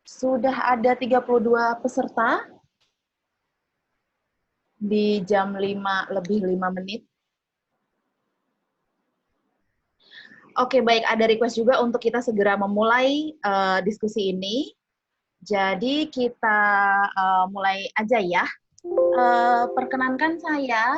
Sudah ada 32 peserta di jam 5 lebih 5 menit. Oke, baik. Ada request juga untuk kita segera memulai diskusi ini. Jadi kita mulai aja ya. Perkenankan saya,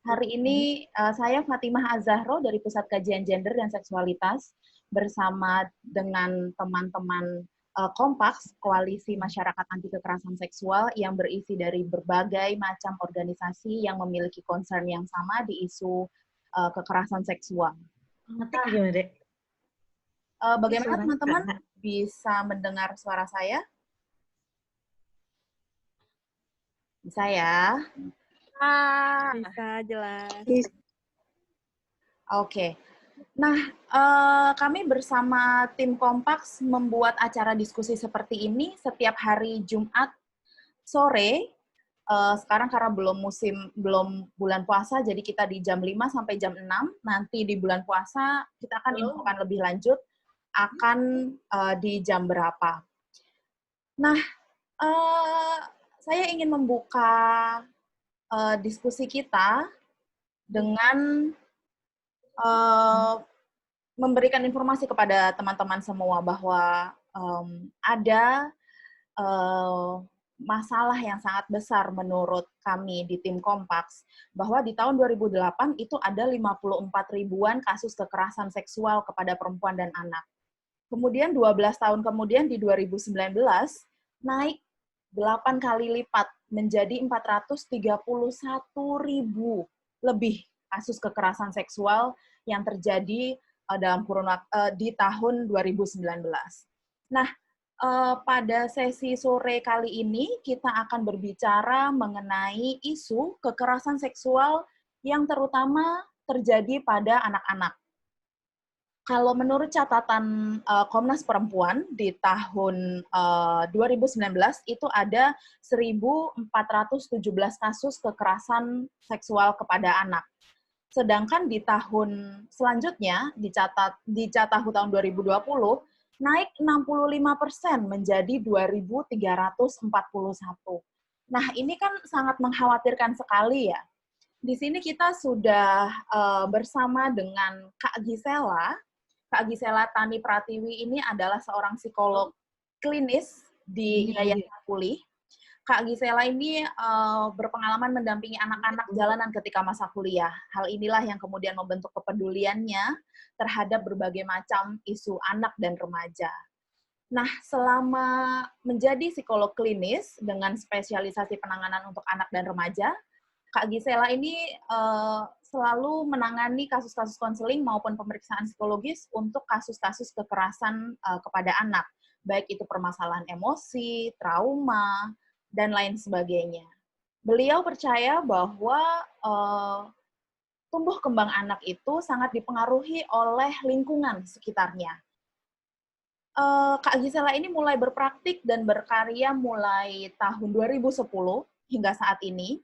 hari ini saya Fatimah Az-Zahro dari Pusat Kajian Gender dan Seksualitas bersama dengan teman-teman Kompaks, Koalisi Masyarakat Anti Kekerasan Seksual yang berisi dari berbagai macam organisasi yang memiliki concern yang sama di isu kekerasan seksual. Gimana, Dek? Bagaimana teman-teman bisa mendengar suara saya? Bisa ya? Bisa, jelas. Oke. Nah, kami bersama tim Kompaks membuat acara diskusi seperti ini setiap hari Jumat sore. Sekarang karena belum bulan puasa, jadi kita di jam 5 sampai jam 6. Nanti di bulan puasa kita akan infokan lebih lanjut akan di jam berapa. Nah, saya ingin membuka diskusi kita dengan memberikan informasi kepada teman-teman semua bahwa ada masalah yang sangat besar menurut kami di tim Kompaks, bahwa di tahun 2008 itu ada 54 ribuan kasus kekerasan seksual kepada perempuan dan anak. Kemudian 12 tahun kemudian di 2019 naik 8 kali lipat menjadi 431 ribu lebih kasus kekerasan seksual yang terjadi dalam kurun di tahun 2019. Nah, pada sesi sore kali ini kita akan berbicara mengenai isu kekerasan seksual yang terutama terjadi pada anak-anak. Kalau menurut catatan Komnas Perempuan di tahun 2019 itu ada 1.417 kasus kekerasan seksual kepada anak. Sedangkan di tahun selanjutnya, di Catahu tahun 2020, naik 65% menjadi 2.341. Nah, ini kan sangat mengkhawatirkan sekali ya. Di sini kita sudah bersama dengan Kak Gisela. Kak Gisela Tani Pratiwi ini adalah seorang psikolog klinis di Yayasan Pulih. Kak Gisela ini berpengalaman mendampingi anak-anak jalanan ketika masa kuliah. Hal inilah yang kemudian membentuk kepeduliannya terhadap berbagai macam isu anak dan remaja. Nah, selama menjadi psikolog klinis dengan spesialisasi penanganan untuk anak dan remaja, Kak Gisela ini selalu menangani kasus-kasus konseling maupun pemeriksaan psikologis untuk kasus-kasus kekerasan kepada anak, baik itu permasalahan emosi, trauma, dan lain sebagainya. Beliau percaya bahwa tumbuh kembang anak itu sangat dipengaruhi oleh lingkungan sekitarnya. Kak Gisela ini mulai berpraktik dan berkarya mulai tahun 2010 hingga saat ini.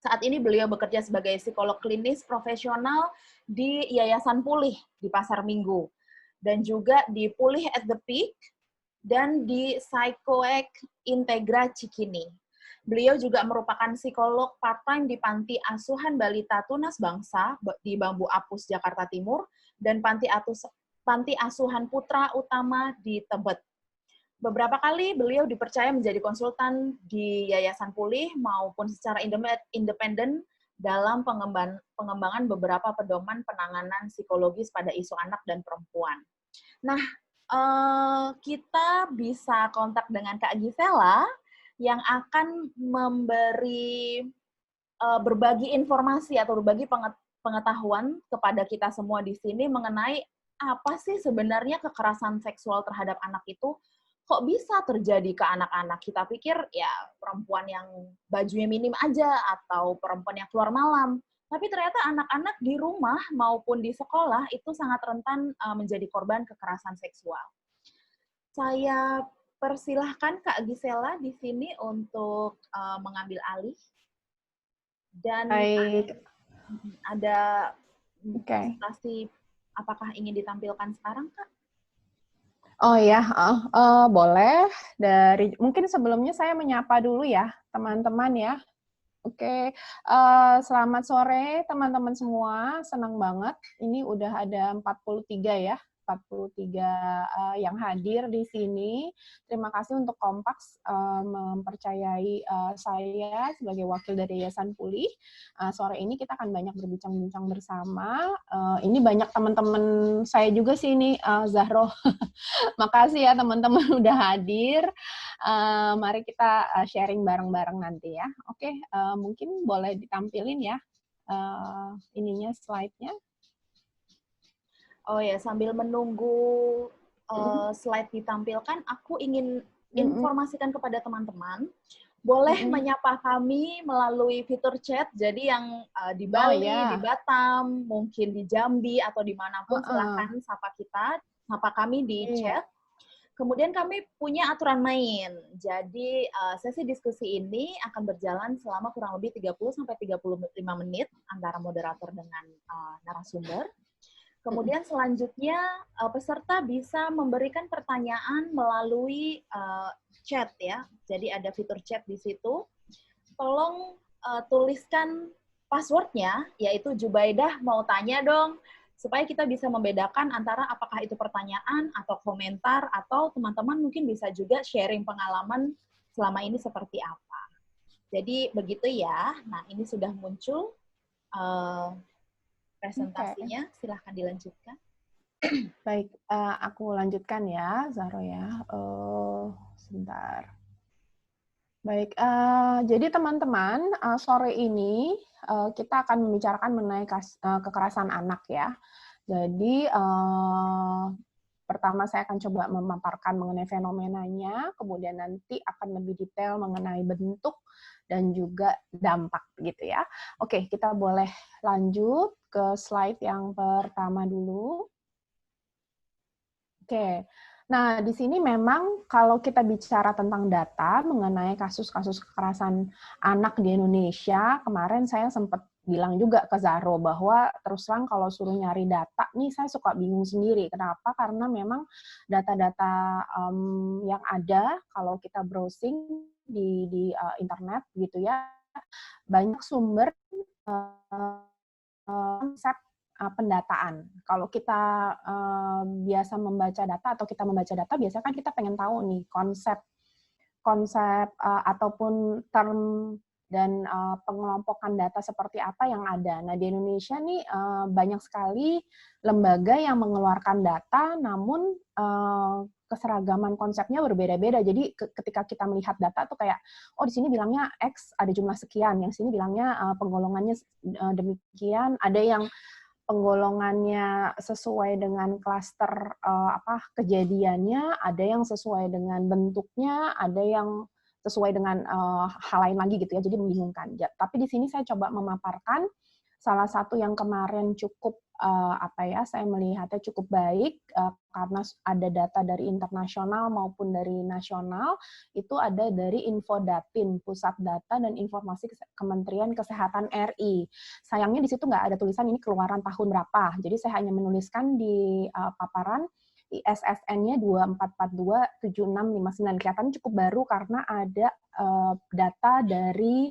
Saat ini beliau bekerja sebagai psikolog klinis profesional di Yayasan Pulih di Pasar Minggu, dan juga di Pulih at the Peak, dan di Psychoec Integra Cikini. Beliau juga merupakan psikolog part-time di Panti Asuhan Balita Tunas Bangsa di Bambu Apus, Jakarta Timur, dan Panti Asuhan Putra Utama di Tebet. Beberapa kali beliau dipercaya menjadi konsultan di Yayasan Pulih maupun secara independen dalam pengembangan beberapa pedoman penanganan psikologis pada isu anak dan perempuan. Nah, kita bisa kontak dengan Kak Gisela yang akan memberi berbagi informasi atau berbagi pengetahuan kepada kita semua di sini mengenai apa sih sebenarnya kekerasan seksual terhadap anak itu, kok bisa terjadi ke anak-anak. Kita pikir ya perempuan yang bajunya minim aja atau perempuan yang keluar malam. Tapi ternyata anak-anak di rumah maupun di sekolah itu sangat rentan menjadi korban kekerasan seksual. Saya persilahkan Kak Gisela di sini untuk mengambil alih. Dan ada presentasi apakah ingin ditampilkan sekarang, Kak? Oh ya, boleh. Mungkin sebelumnya saya menyapa dulu ya, teman-teman ya. Oke, selamat sore teman-teman semua. Senang banget. Ini udah ada 43 ya, 43 yang hadir di sini. Terima kasih untuk Kompaks mempercayai saya sebagai wakil dari Yayasan Pulih. Sore ini kita akan banyak berbincang-bincang bersama. Ini banyak teman-teman saya juga sih ini, Zahro. Makasih ya teman-teman udah hadir. Mari kita sharing bareng-bareng nanti ya. Oke, mungkin boleh ditampilin ya ininya slide-nya. Oh ya, sambil menunggu slide ditampilkan, aku ingin informasikan kepada teman-teman, boleh menyapa kami melalui fitur chat. Jadi yang di Bali, di Batam, mungkin di Jambi atau dimanapun, silakan sapa kami di chat. Kemudian kami punya aturan main. Jadi sesi diskusi ini akan berjalan selama kurang lebih 30-35 menit antara moderator dengan narasumber. Kemudian selanjutnya peserta bisa memberikan pertanyaan melalui chat ya. Jadi ada fitur chat di situ. Tolong tuliskan passwordnya, yaitu Jubaidah mau tanya dong, supaya kita bisa membedakan antara apakah itu pertanyaan atau komentar, atau teman-teman mungkin bisa juga sharing pengalaman selama ini seperti apa. Jadi begitu ya. Nah, ini sudah muncul presentasinya. Silahkan dilanjutkan. Baik, aku lanjutkan ya, Zahro ya. Sebentar. Baik, jadi teman-teman, sore ini kita akan membicarakan mengenai kekerasan anak ya. Jadi pertama saya akan coba memaparkan mengenai fenomenanya, kemudian nanti akan lebih detail mengenai bentuk dan juga dampak gitu ya. Oke, kita boleh lanjut ke slide yang pertama dulu. Oke. Nah, di sini memang kalau kita bicara tentang data mengenai kasus-kasus kekerasan anak di Indonesia, kemarin saya sempat bilang juga ke Zahro bahwa terus terang kalau suruh nyari data nih saya suka bingung sendiri. Kenapa? Karena memang data-data yang ada kalau kita browsing di internet gitu ya, banyak sumber konsep pendataan. Kalau kita biasa membaca data atau kita membaca data, biasanya kan kita pengen tahu nih konsep ataupun term dan pengelompokan data seperti apa yang ada. Nah, di Indonesia nih banyak sekali lembaga yang mengeluarkan data, namun keseragaman konsepnya berbeda-beda. Jadi ketika kita melihat data tuh kayak, oh di sini bilangnya X ada jumlah sekian, yang sini bilangnya penggolongannya demikian, ada yang penggolongannya sesuai dengan klaster kejadiannya, ada yang sesuai dengan bentuknya, ada yang sesuai dengan hal lain lagi gitu ya, jadi membingungkan. Tapi di sini saya coba memaparkan salah satu yang kemarin cukup saya melihatnya cukup baik karena ada data dari internasional maupun dari nasional, itu ada dari Infodatin, Pusat Data dan Informasi Kementerian Kesehatan RI. Sayangnya di situ nggak ada tulisan ini keluaran tahun berapa, jadi saya hanya menuliskan di paparan ISSN-nya 24427659. Kelihatannya cukup baru karena ada data dari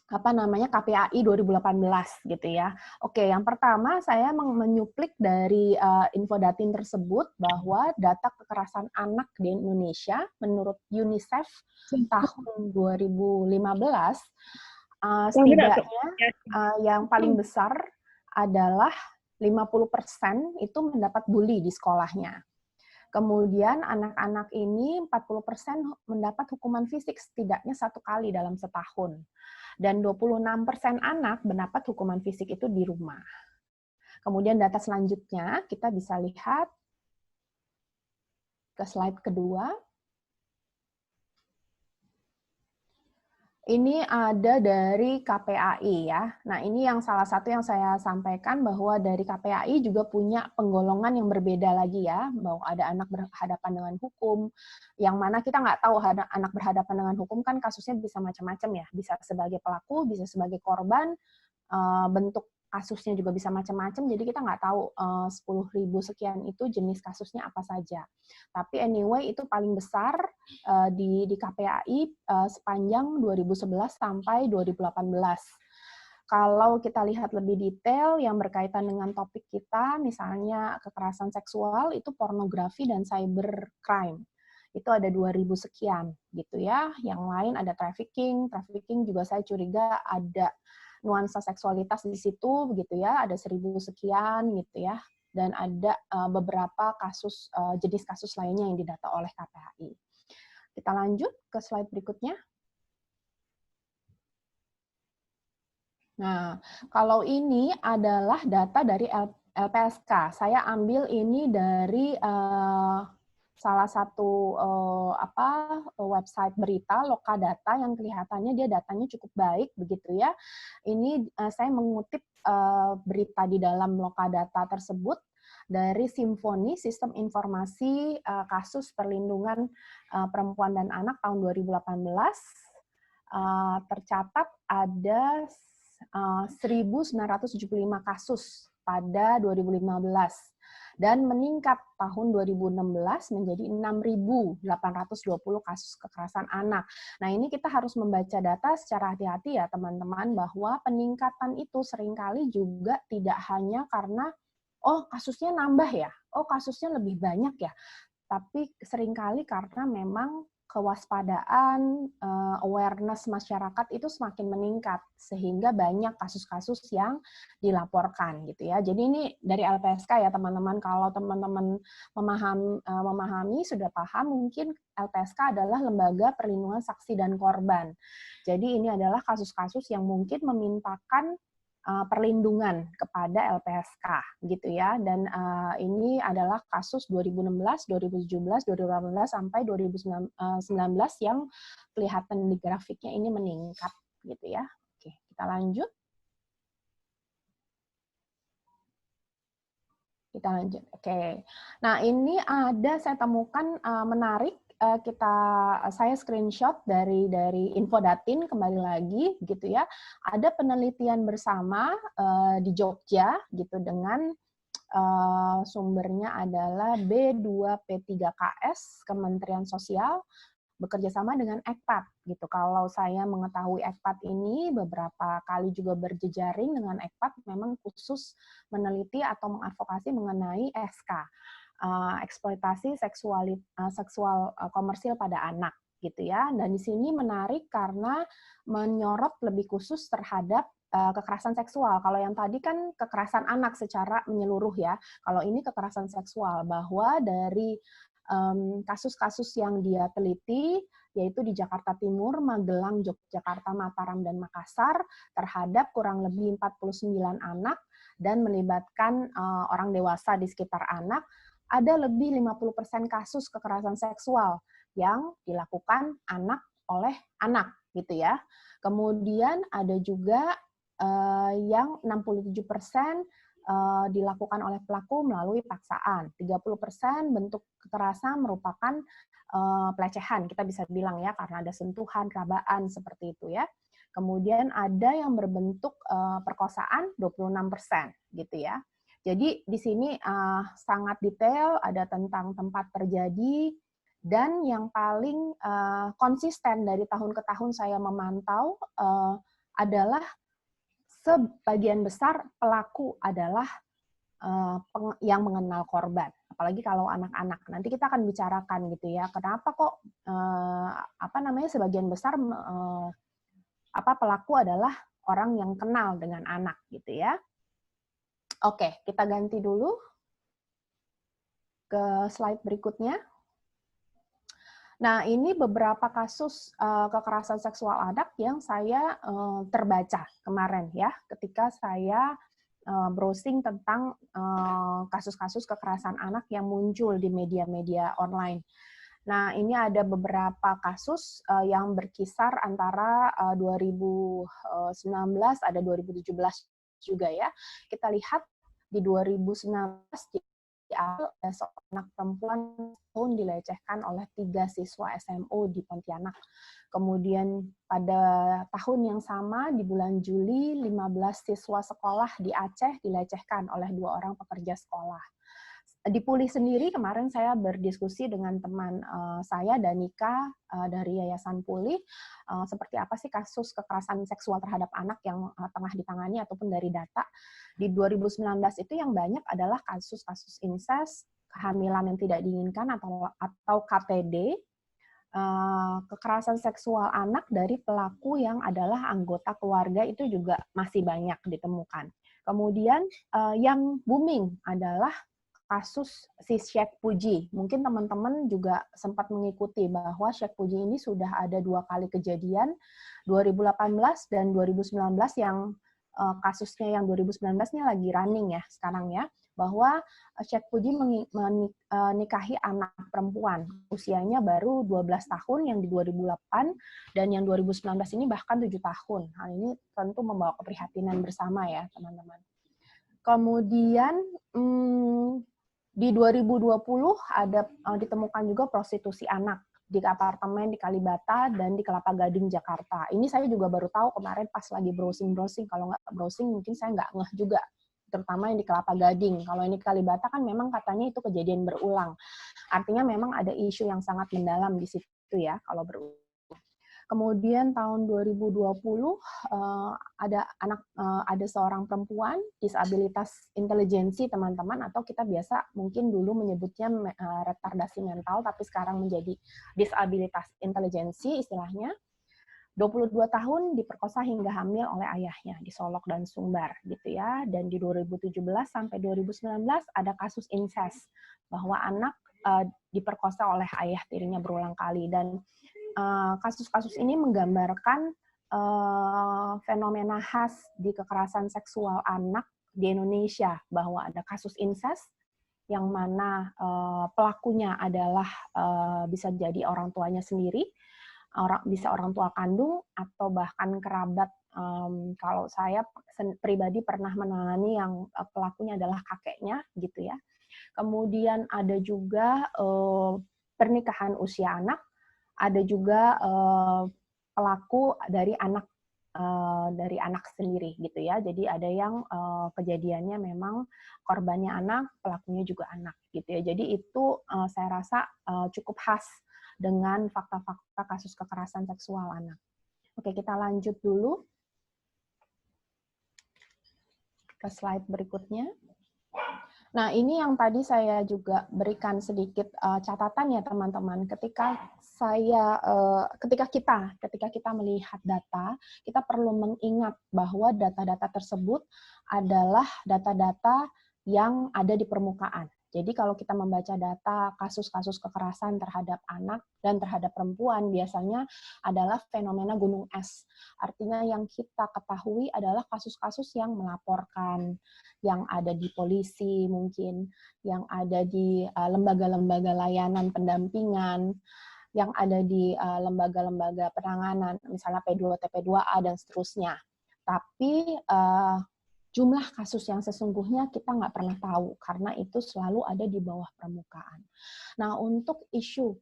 KPAI 2018 gitu ya. Oke, yang pertama saya menyuplik dari Infodatin tersebut bahwa data kekerasan anak di Indonesia menurut UNICEF tahun 2015 setidaknya yang paling besar adalah 50% itu mendapat bully di sekolahnya. Kemudian anak-anak ini 40% mendapat hukuman fisik setidaknya 1 kali dalam setahun. Dan 26% anak mendapat hukuman fisik itu di rumah. Kemudian data selanjutnya kita bisa lihat ke slide kedua. Ini ada dari KPAI ya. Nah, ini yang salah satu yang saya sampaikan bahwa dari KPAI juga punya penggolongan yang berbeda lagi ya, bahwa ada anak berhadapan dengan hukum, yang mana kita nggak tahu anak berhadapan dengan hukum kan kasusnya bisa macam-macam ya, bisa sebagai pelaku, bisa sebagai korban, bentuk kasusnya juga bisa macam-macam, jadi kita nggak tahu 10.000 sekian itu jenis kasusnya apa saja. Tapi anyway, itu paling besar di KPAI sepanjang 2011 sampai 2018. Kalau kita lihat lebih detail yang berkaitan dengan topik kita, misalnya kekerasan seksual, itu pornografi dan cybercrime. Itu ada 2.000 sekian gitu ya. Yang lain ada trafficking juga saya curiga ada nuansa seksualitas di situ begitu ya, ada 1.000 sekian gitu ya. Dan ada beberapa kasus jenis kasus lainnya yang didata oleh KPAI. Kita lanjut ke slide berikutnya. Nah, kalau ini adalah data dari LPSK. Saya ambil ini dari salah satu website berita Lokadata yang kelihatannya dia datanya cukup baik begitu ya. Ini saya mengutip berita di dalam Lokadata tersebut dari Simfoni Sistem Informasi Kasus Perlindungan Perempuan dan Anak tahun 2018. Tercatat ada 1.975 kasus pada 2015 dan meningkat tahun 2016 menjadi 6.820 kasus kekerasan anak. Nah, ini kita harus membaca data secara hati-hati ya teman-teman, bahwa peningkatan itu seringkali juga tidak hanya karena oh kasusnya nambah ya, oh kasusnya lebih banyak ya, tapi seringkali karena memang kewaspadaan, awareness masyarakat itu semakin meningkat, sehingga banyak kasus-kasus yang dilaporkan gitu ya. Jadi ini dari LPSK ya teman-teman, kalau teman-teman memahami, sudah paham, mungkin LPSK adalah Lembaga Perlindungan Saksi dan Korban. Jadi ini adalah kasus-kasus yang mungkin memintakan perlindungan kepada LPSK gitu ya, dan ini adalah kasus 2016, 2017, 2018 sampai 2019 yang kelihatan di grafiknya ini meningkat gitu ya. Oke, kita lanjut. Oke. Nah, ini ada saya temukan menarik. Saya screenshot dari Infodatin kembali lagi gitu ya. Ada penelitian bersama di Jogja gitu dengan sumbernya adalah B2P3KS Kementerian Sosial bekerja sama dengan EKPAT gitu. Kalau saya mengetahui EKPAT ini beberapa kali juga berjejaring dengan EKPAT, memang khusus meneliti atau mengadvokasi mengenai SK, eksploitasi seksual komersil pada anak gitu ya. Dan di sini menarik karena menyorot lebih khusus terhadap kekerasan seksual. Kalau yang tadi kan kekerasan anak secara menyeluruh ya. Kalau ini kekerasan seksual, bahwa dari kasus-kasus yang dia teliti, yaitu di Jakarta Timur, Magelang, Yogyakarta, Mataram, dan Makassar, terhadap kurang lebih 49 anak, dan melibatkan orang dewasa di sekitar anak, ada lebih 50% kasus kekerasan seksual yang dilakukan anak oleh anak, gitu ya. Kemudian ada juga yang 67% dilakukan oleh pelaku melalui paksaan. 30% bentuk kekerasan merupakan pelecehan, kita bisa bilang ya, karena ada sentuhan, rabaan, seperti itu ya. Kemudian ada yang berbentuk perkosaan, 26% gitu ya. Jadi di sini sangat detail, ada tentang tempat terjadi, dan yang paling konsisten dari tahun ke tahun saya memantau adalah sebagian besar pelaku adalah yang mengenal korban, apalagi kalau anak-anak. Nanti kita akan bicarakan gitu ya, kenapa kok sebagian besar pelaku adalah orang yang kenal dengan anak gitu ya. Oke, kita ganti dulu ke slide berikutnya. Nah, ini beberapa kasus kekerasan seksual anak yang saya terbaca kemarin ya, ketika saya browsing tentang kasus-kasus kekerasan anak yang muncul di media-media online. Nah, ini ada beberapa kasus yang berkisar antara 2019, ada 2017 juga ya. Kita lihat di 2019 awal seorang anak perempuan pun dilecehkan oleh 3 siswa SMU di Pontianak. Kemudian pada tahun yang sama di bulan Juli 15 siswa sekolah di Aceh dilecehkan oleh 2 orang pekerja sekolah. Di Puli sendiri kemarin saya berdiskusi dengan teman saya Danika dari Yayasan Puli, seperti apa sih kasus kekerasan seksual terhadap anak yang tengah ditangani ataupun dari data. Di 2019 itu yang banyak adalah kasus-kasus incest, kehamilan yang tidak diinginkan atau KPD, kekerasan seksual anak dari pelaku yang adalah anggota keluarga itu juga masih banyak ditemukan. Kemudian yang booming adalah kasus si Sheikh Puji. Mungkin teman-teman juga sempat mengikuti bahwa Sheikh Puji ini sudah ada 2 kali kejadian, 2018 dan 2019 yang kasusnya yang 2019-nya lagi running ya sekarang ya, bahwa Sheikh Puji menikahi anak perempuan. Usianya baru 12 tahun yang di 2008 dan yang 2019 ini bahkan 7 tahun. Hal ini tentu membawa keprihatinan bersama ya teman-teman. Kemudian di 2020 ada ditemukan juga prostitusi anak di apartemen di Kalibata dan di Kelapa Gading, Jakarta. Ini saya juga baru tahu kemarin pas lagi browsing-browsing. Kalau nggak browsing mungkin saya nggak ngeh juga, terutama yang di Kelapa Gading. Kalau ini Kalibata kan memang katanya itu kejadian berulang. Artinya memang ada isu yang sangat mendalam di situ ya kalau berulang. Kemudian tahun 2020 ada seorang perempuan disabilitas intelijensi teman-teman, atau kita biasa mungkin dulu menyebutnya retardasi mental tapi sekarang menjadi disabilitas intelijensi istilahnya. 22 tahun diperkosa hingga hamil oleh ayahnya di Solok dan Sumbar gitu ya. Dan di 2017 sampai 2019 ada kasus incest bahwa anak diperkosa oleh ayah tirinya berulang kali. Dan kasus-kasus ini menggambarkan fenomena khas di kekerasan seksual anak di Indonesia, bahwa ada kasus incest yang mana pelakunya adalah bisa jadi orang tuanya sendiri, bisa orang tua kandung atau bahkan kerabat. Kalau saya pribadi pernah menangani yang pelakunya adalah kakeknya gitu ya. Kemudian ada juga pernikahan usia anak. Ada juga pelaku dari anak sendiri gitu ya. Jadi ada yang kejadiannya memang korbannya anak, pelakunya juga anak gitu ya. Jadi itu saya rasa cukup khas dengan fakta-fakta kasus kekerasan seksual anak. Oke, kita lanjut dulu ke slide berikutnya. Nah, ini yang tadi saya juga berikan sedikit catatan ya teman-teman. Ketika kita melihat data, kita perlu mengingat bahwa data-data tersebut adalah data-data yang ada di permukaan. Jadi kalau kita membaca data kasus-kasus kekerasan terhadap anak dan terhadap perempuan, biasanya adalah fenomena gunung es. Artinya yang kita ketahui adalah kasus-kasus yang melaporkan, yang ada di polisi mungkin, yang ada di lembaga-lembaga layanan pendampingan, yang ada di lembaga-lembaga penanganan, misalnya P2, TP2A, dan seterusnya. Tapi jumlah kasus yang sesungguhnya kita nggak pernah tahu, karena itu selalu ada di bawah permukaan. Nah, untuk isu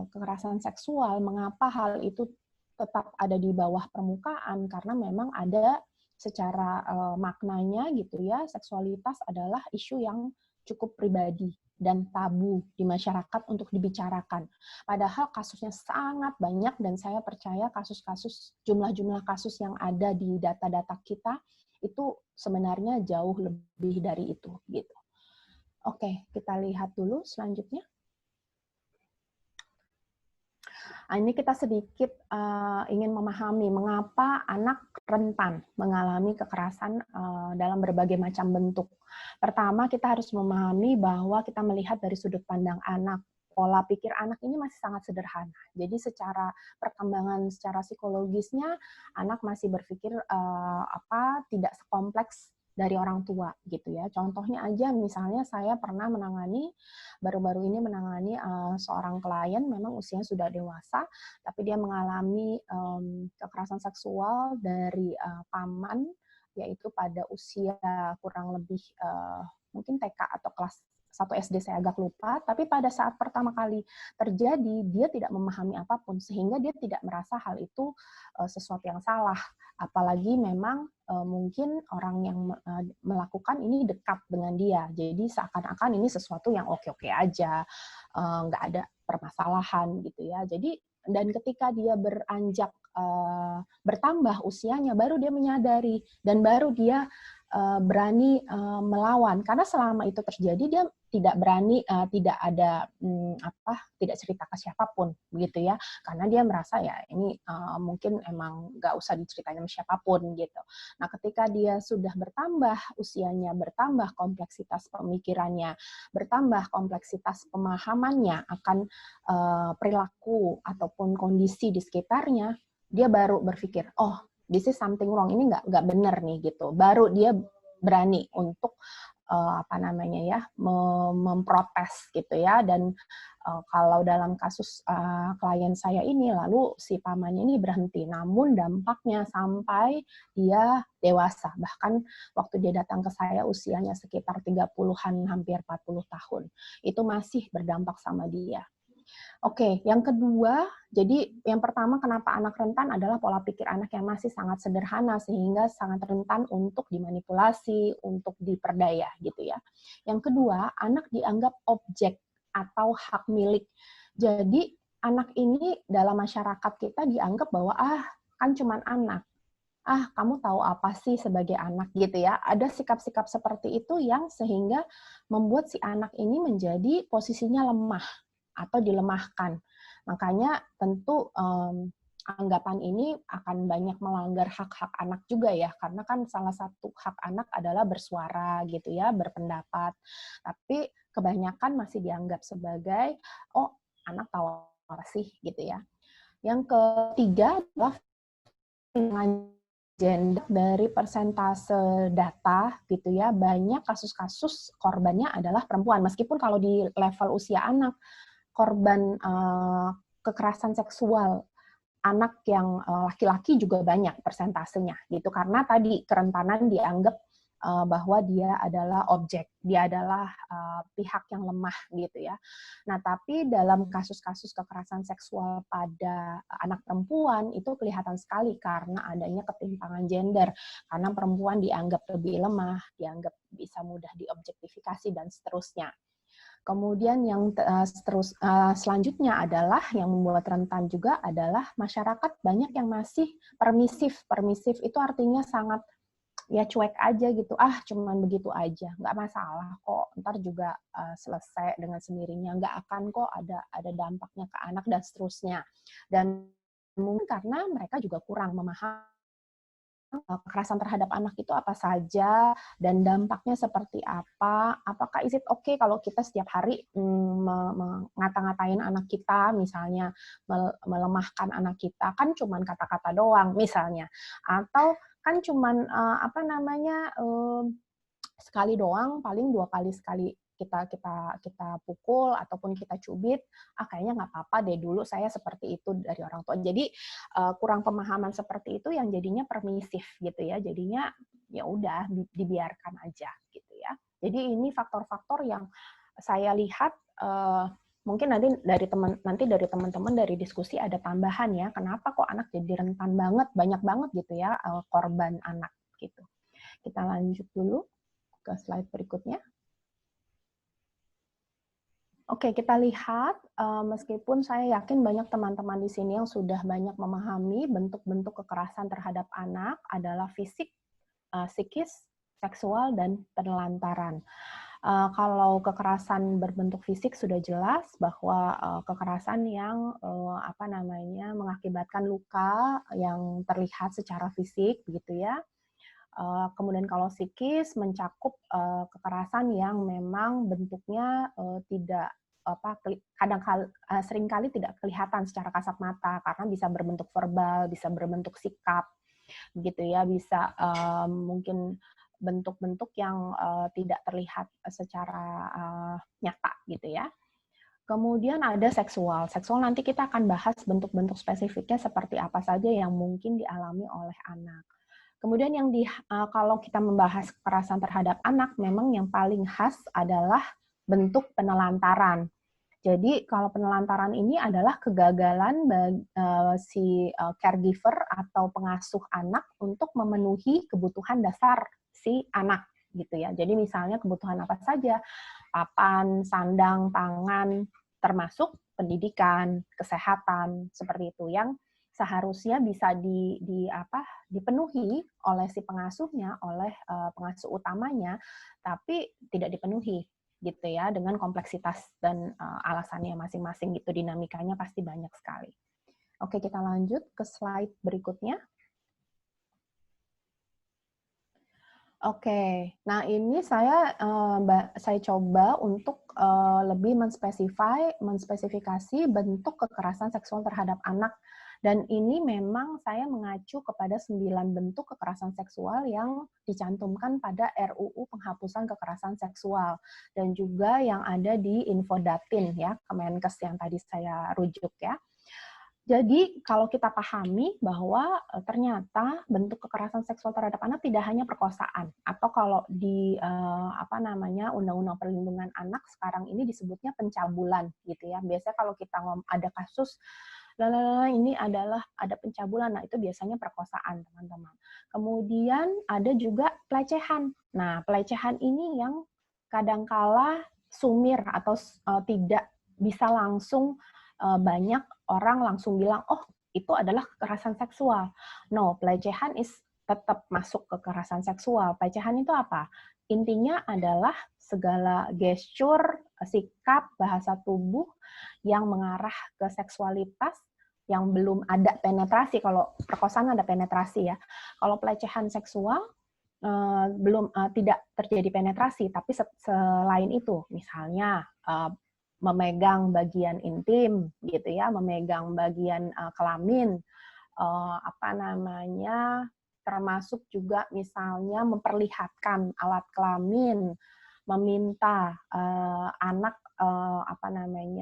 kekerasan seksual, mengapa hal itu tetap ada di bawah permukaan? Karena memang ada secara maknanya gitu ya, seksualitas adalah isu yang cukup pribadi dan tabu di masyarakat untuk dibicarakan. Padahal kasusnya sangat banyak dan saya percaya jumlah-jumlah kasus yang ada di data-data kita itu sebenarnya jauh lebih dari itu gitu. Oke, kita lihat dulu selanjutnya. Nah, ini kita sedikit ingin memahami mengapa anak rentan mengalami kekerasan dalam berbagai macam bentuk. Pertama, kita harus memahami bahwa kita melihat dari sudut pandang anak. Pola pikir anak ini masih sangat sederhana. Jadi secara perkembangan secara psikologisnya, anak masih berpikir tidak sekompleks dari orang tua gitu ya. Contohnya aja misalnya saya pernah baru-baru ini menangani seorang klien, memang usianya sudah dewasa, tapi dia mengalami kekerasan seksual dari paman, yaitu pada usia kurang lebih mungkin TK atau kelas satu SD saya agak lupa, tapi pada saat pertama kali terjadi, dia tidak memahami apapun, sehingga dia tidak merasa hal itu sesuatu yang salah. Apalagi memang mungkin orang yang melakukan ini dekat dengan dia, jadi seakan-akan ini sesuatu yang oke-oke aja, nggak ada permasalahan gitu ya. Jadi dan ketika dia beranjak bertambah usianya, baru dia menyadari dan baru dia berani melawan. Karena selama itu terjadi dia tidak berani, tidak ada tidak cerita ke siapapun, begitu ya. Karena dia merasa ya ini mungkin emang nggak usah diceritain sama siapapun gitu. Nah, ketika dia sudah bertambah usianya, bertambah kompleksitas pemikirannya, bertambah kompleksitas pemahamannya akan perilaku ataupun kondisi di sekitarnya, dia baru berpikir, oh, this is something wrong, ini nggak benar nih gitu. Baru dia berani untuk memprotes gitu ya. Dan kalau dalam kasus klien saya ini, lalu si pamannya ini berhenti, namun dampaknya sampai dia dewasa. Bahkan waktu dia datang ke saya usianya sekitar 30-an, hampir 40 tahun. Itu masih berdampak sama dia. Oke, yang kedua, jadi yang pertama kenapa anak rentan adalah pola pikir anak yang masih sangat sederhana sehingga sangat rentan untuk dimanipulasi, untuk diperdaya gitu ya. Yang kedua, anak dianggap objek atau hak milik. Jadi anak ini dalam masyarakat kita dianggap bahwa kan cuman anak. Kamu tahu apa sih sebagai anak gitu ya. Ada sikap-sikap seperti itu yang sehingga membuat si anak ini menjadi posisinya lemah atau dilemahkan. Makanya tentu anggapan ini akan banyak melanggar hak-hak anak juga ya, karena kan salah satu hak anak adalah bersuara gitu ya, berpendapat. Tapi kebanyakan masih dianggap sebagai, oh anak tahu apa sih gitu ya. Yang ketiga adalah gender. Dari persentase data gitu ya, banyak kasus-kasus korbannya adalah perempuan. Meskipun kalau di level usia anak, korban kekerasan seksual anak yang laki-laki juga banyak persentasenya gitu, karena tadi kerentanan dianggap bahwa dia adalah objek, dia adalah pihak yang lemah gitu ya. Nah, tapi dalam kasus-kasus kekerasan seksual pada anak perempuan itu kelihatan sekali karena adanya ketimpangan gender, karena perempuan dianggap lebih lemah, dianggap bisa mudah diobjektifikasi dan seterusnya. Kemudian yang selanjutnya adalah yang membuat rentan juga adalah masyarakat banyak yang masih permisif. Permisif itu artinya sangat ya cuek aja gitu, cuman begitu aja, nggak masalah kok, ntar juga selesai dengan sendirinya, nggak akan kok ada dampaknya ke anak dan seterusnya. Dan mungkin karena mereka juga kurang memahami kekerasan terhadap anak itu apa saja dan dampaknya seperti apa. Apakah is it okay kalau kita setiap hari ngata-ngatain anak kita, misalnya melemahkan anak kita, kan cuman kata-kata doang misalnya, atau kan cuman sekali doang, paling 2 kali sekali kita pukul ataupun kita cubit, kayaknya nggak apa-apa deh, dulu saya seperti itu dari orang tua. Jadi kurang pemahaman seperti itu yang jadinya permisif gitu ya, jadinya ya udah dibiarkan aja gitu ya. Jadi ini faktor-faktor yang saya lihat, mungkin nanti dari teman-teman dari diskusi ada tambahan ya, kenapa kok anak jadi rentan banget, banyak banget gitu ya korban anak gitu. Kita lanjut dulu ke slide berikutnya. Oke, kita lihat, meskipun saya yakin banyak teman-teman di sini yang sudah banyak memahami bentuk-bentuk kekerasan terhadap anak adalah fisik, psikis, seksual, dan penelantaran. Kalau kekerasan berbentuk fisik sudah jelas bahwa kekerasan yang mengakibatkan luka yang terlihat secara fisik, begitu ya. Kemudian kalau psikis mencakup kekerasan yang memang bentuknya seringkali tidak kelihatan secara kasat mata karena bisa berbentuk verbal, bisa berbentuk sikap, gitu ya, bisa mungkin bentuk-bentuk yang tidak terlihat secara nyata, gitu ya. Kemudian ada seksual. Seksual nanti kita akan bahas bentuk-bentuk spesifiknya seperti apa saja yang mungkin dialami oleh anak. Kemudian kalau kita membahas kekerasan terhadap anak, memang yang paling khas adalah bentuk penelantaran. Jadi kalau penelantaran ini adalah kegagalan si caregiver atau pengasuh anak untuk memenuhi kebutuhan dasar si anak gitu ya. Jadi misalnya kebutuhan apa saja, papan, sandang, pangan, termasuk pendidikan, kesehatan seperti itu yang seharusnya bisa dipenuhi oleh si pengasuhnya, oleh pengasuh utamanya, tapi tidak dipenuhi gitu ya, dengan kompleksitas dan alasannya masing-masing gitu, dinamikanya pasti banyak sekali. Oke, kita lanjut ke slide berikutnya. Oke, nah ini saya coba untuk lebih menspesifikasi bentuk kekerasan seksual terhadap anak. Dan ini memang saya mengacu kepada 9 bentuk kekerasan seksual yang dicantumkan pada RUU Penghapusan Kekerasan Seksual dan juga yang ada di Infodatin ya, Kemenkes yang tadi saya rujuk ya. Jadi kalau kita pahami bahwa ternyata bentuk kekerasan seksual terhadap anak tidak hanya perkosaan, atau kalau di Undang-Undang Perlindungan Anak sekarang ini disebutnya pencabulan gitu ya. Biasanya kalau kita ada kasus ini adalah ada pencabulan, nah itu biasanya perkosaan teman-teman. Kemudian ada juga pelecehan. Nah pelecehan ini yang kadangkala sumir atau tidak bisa langsung banyak orang langsung bilang, oh itu adalah kekerasan seksual. No, pelecehan tetap masuk kekerasan seksual. Pelecehan itu apa? Intinya adalah segala gesture, sikap, bahasa tubuh yang mengarah ke seksualitas yang belum ada penetrasi. Kalau perkosaan ada penetrasi ya. Kalau pelecehan seksual tidak terjadi penetrasi, tapi selain itu, misalnya memegang bagian intim gitu ya, memegang bagian kelamin, termasuk juga misalnya memperlihatkan alat kelamin, meminta anak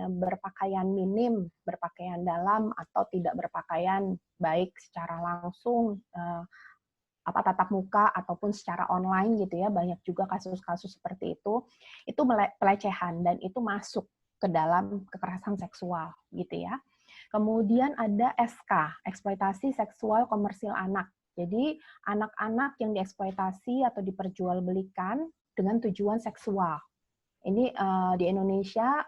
berpakaian minim, berpakaian dalam atau tidak berpakaian baik secara langsung tatap muka ataupun secara online gitu ya, banyak juga kasus-kasus seperti itu pelecehan dan itu masuk ke dalam kekerasan seksual gitu ya. Kemudian ada SK, eksploitasi seksual komersil anak. Jadi anak-anak yang dieksploitasi atau diperjualbelikan dengan tujuan seksual. Ini di Indonesia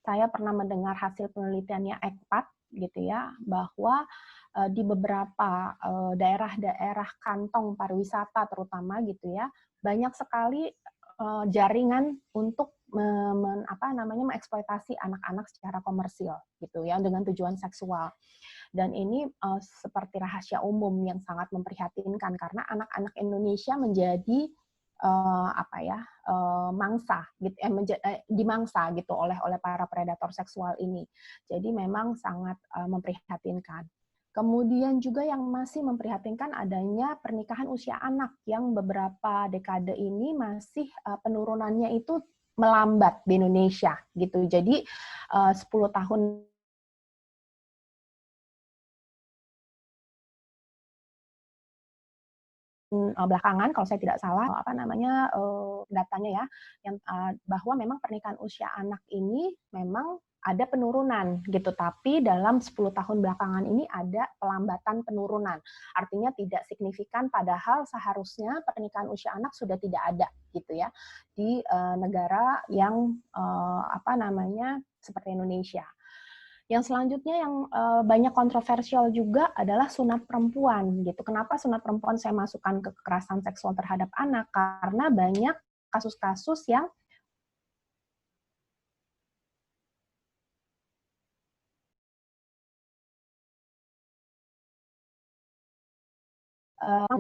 saya pernah mendengar hasil penelitiannya ECPAT gitu ya, bahwa di beberapa daerah-daerah kantong pariwisata terutama gitu ya, banyak sekali jaringan untuk mengeksploitasi anak-anak secara komersil gitu ya, dengan tujuan seksual. Dan ini seperti rahasia umum yang sangat memprihatinkan karena anak-anak Indonesia menjadi mangsa gitu, dimangsa gitu oleh para predator seksual ini. Jadi memang sangat memprihatinkan. Kemudian juga yang masih memprihatinkan adanya pernikahan usia anak yang beberapa dekade ini masih penurunannya itu melambat di Indonesia gitu. Jadi 10 tahun belakangan kalau saya tidak salah datanya ya, yang bahwa memang pernikahan usia anak ini memang ada penurunan gitu, tapi dalam 10 tahun belakangan ini ada pelambatan penurunan. Artinya tidak signifikan, padahal seharusnya pernikahan usia anak sudah tidak ada gitu ya di negara yang seperti Indonesia. Yang selanjutnya yang banyak kontroversial juga adalah sunat perempuan gitu. Kenapa sunat perempuan saya masukkan ke kekerasan seksual terhadap anak? Karena banyak kasus-kasus yang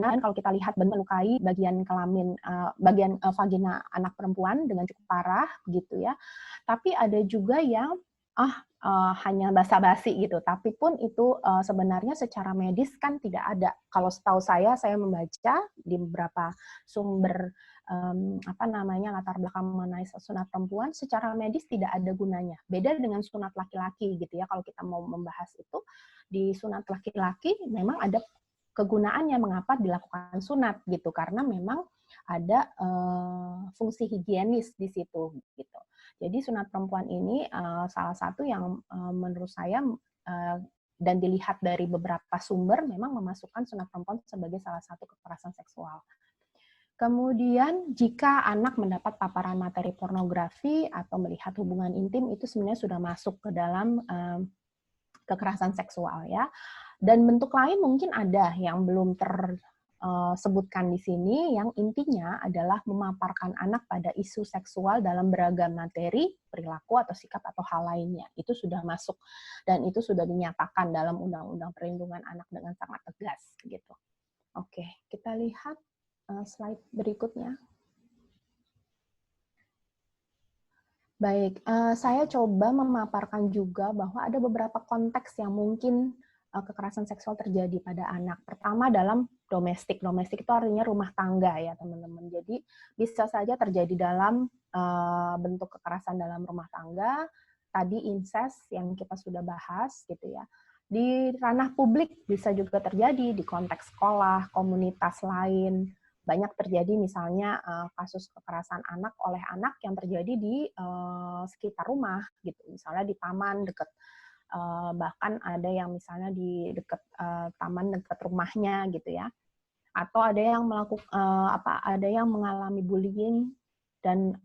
kalau kita lihat melukai bagian kelamin, bagian vagina anak perempuan dengan cukup parah gitu ya. Tapi ada juga yang hanya basa-basi gitu, tapi pun itu sebenarnya secara medis kan tidak ada. Kalau setahu saya membaca di beberapa sumber latar belakang mengenai sunat perempuan, secara medis tidak ada gunanya. Beda dengan sunat laki-laki gitu ya. Kalau kita mau membahas itu, di sunat laki-laki memang ada kegunaannya mengapa dilakukan sunat gitu, karena memang ada fungsi higienis di situ gitu. Jadi sunat perempuan ini salah satu yang menurut saya dan dilihat dari beberapa sumber memang memasukkan sunat perempuan sebagai salah satu kekerasan seksual. Kemudian jika anak mendapat paparan materi pornografi atau melihat hubungan intim itu sebenarnya sudah masuk ke dalam kekerasan seksual ya. Dan bentuk lain mungkin ada yang belum tersebutkan di sini, yang intinya adalah memaparkan anak pada isu seksual dalam beragam materi, perilaku atau sikap atau hal lainnya. Itu sudah masuk dan itu sudah dinyatakan dalam Undang-Undang Perlindungan Anak dengan sangat tegas gitu. Oke, kita lihat slide berikutnya. Baik, saya coba memaparkan juga bahwa ada beberapa konteks yang mungkin kekerasan seksual terjadi pada anak. Pertama dalam domestik. Domestik itu artinya rumah tangga ya teman-teman. Jadi bisa saja terjadi dalam bentuk kekerasan dalam rumah tangga. Tadi incest yang kita sudah bahas gitu ya. Di ranah publik bisa juga terjadi di konteks sekolah, komunitas lain. Banyak terjadi misalnya kasus kekerasan anak oleh anak yang terjadi di sekitar rumah gitu, misalnya di taman dekat, bahkan ada yang misalnya di dekat taman dekat rumahnya gitu ya, atau ada yang ada yang mengalami bullying dan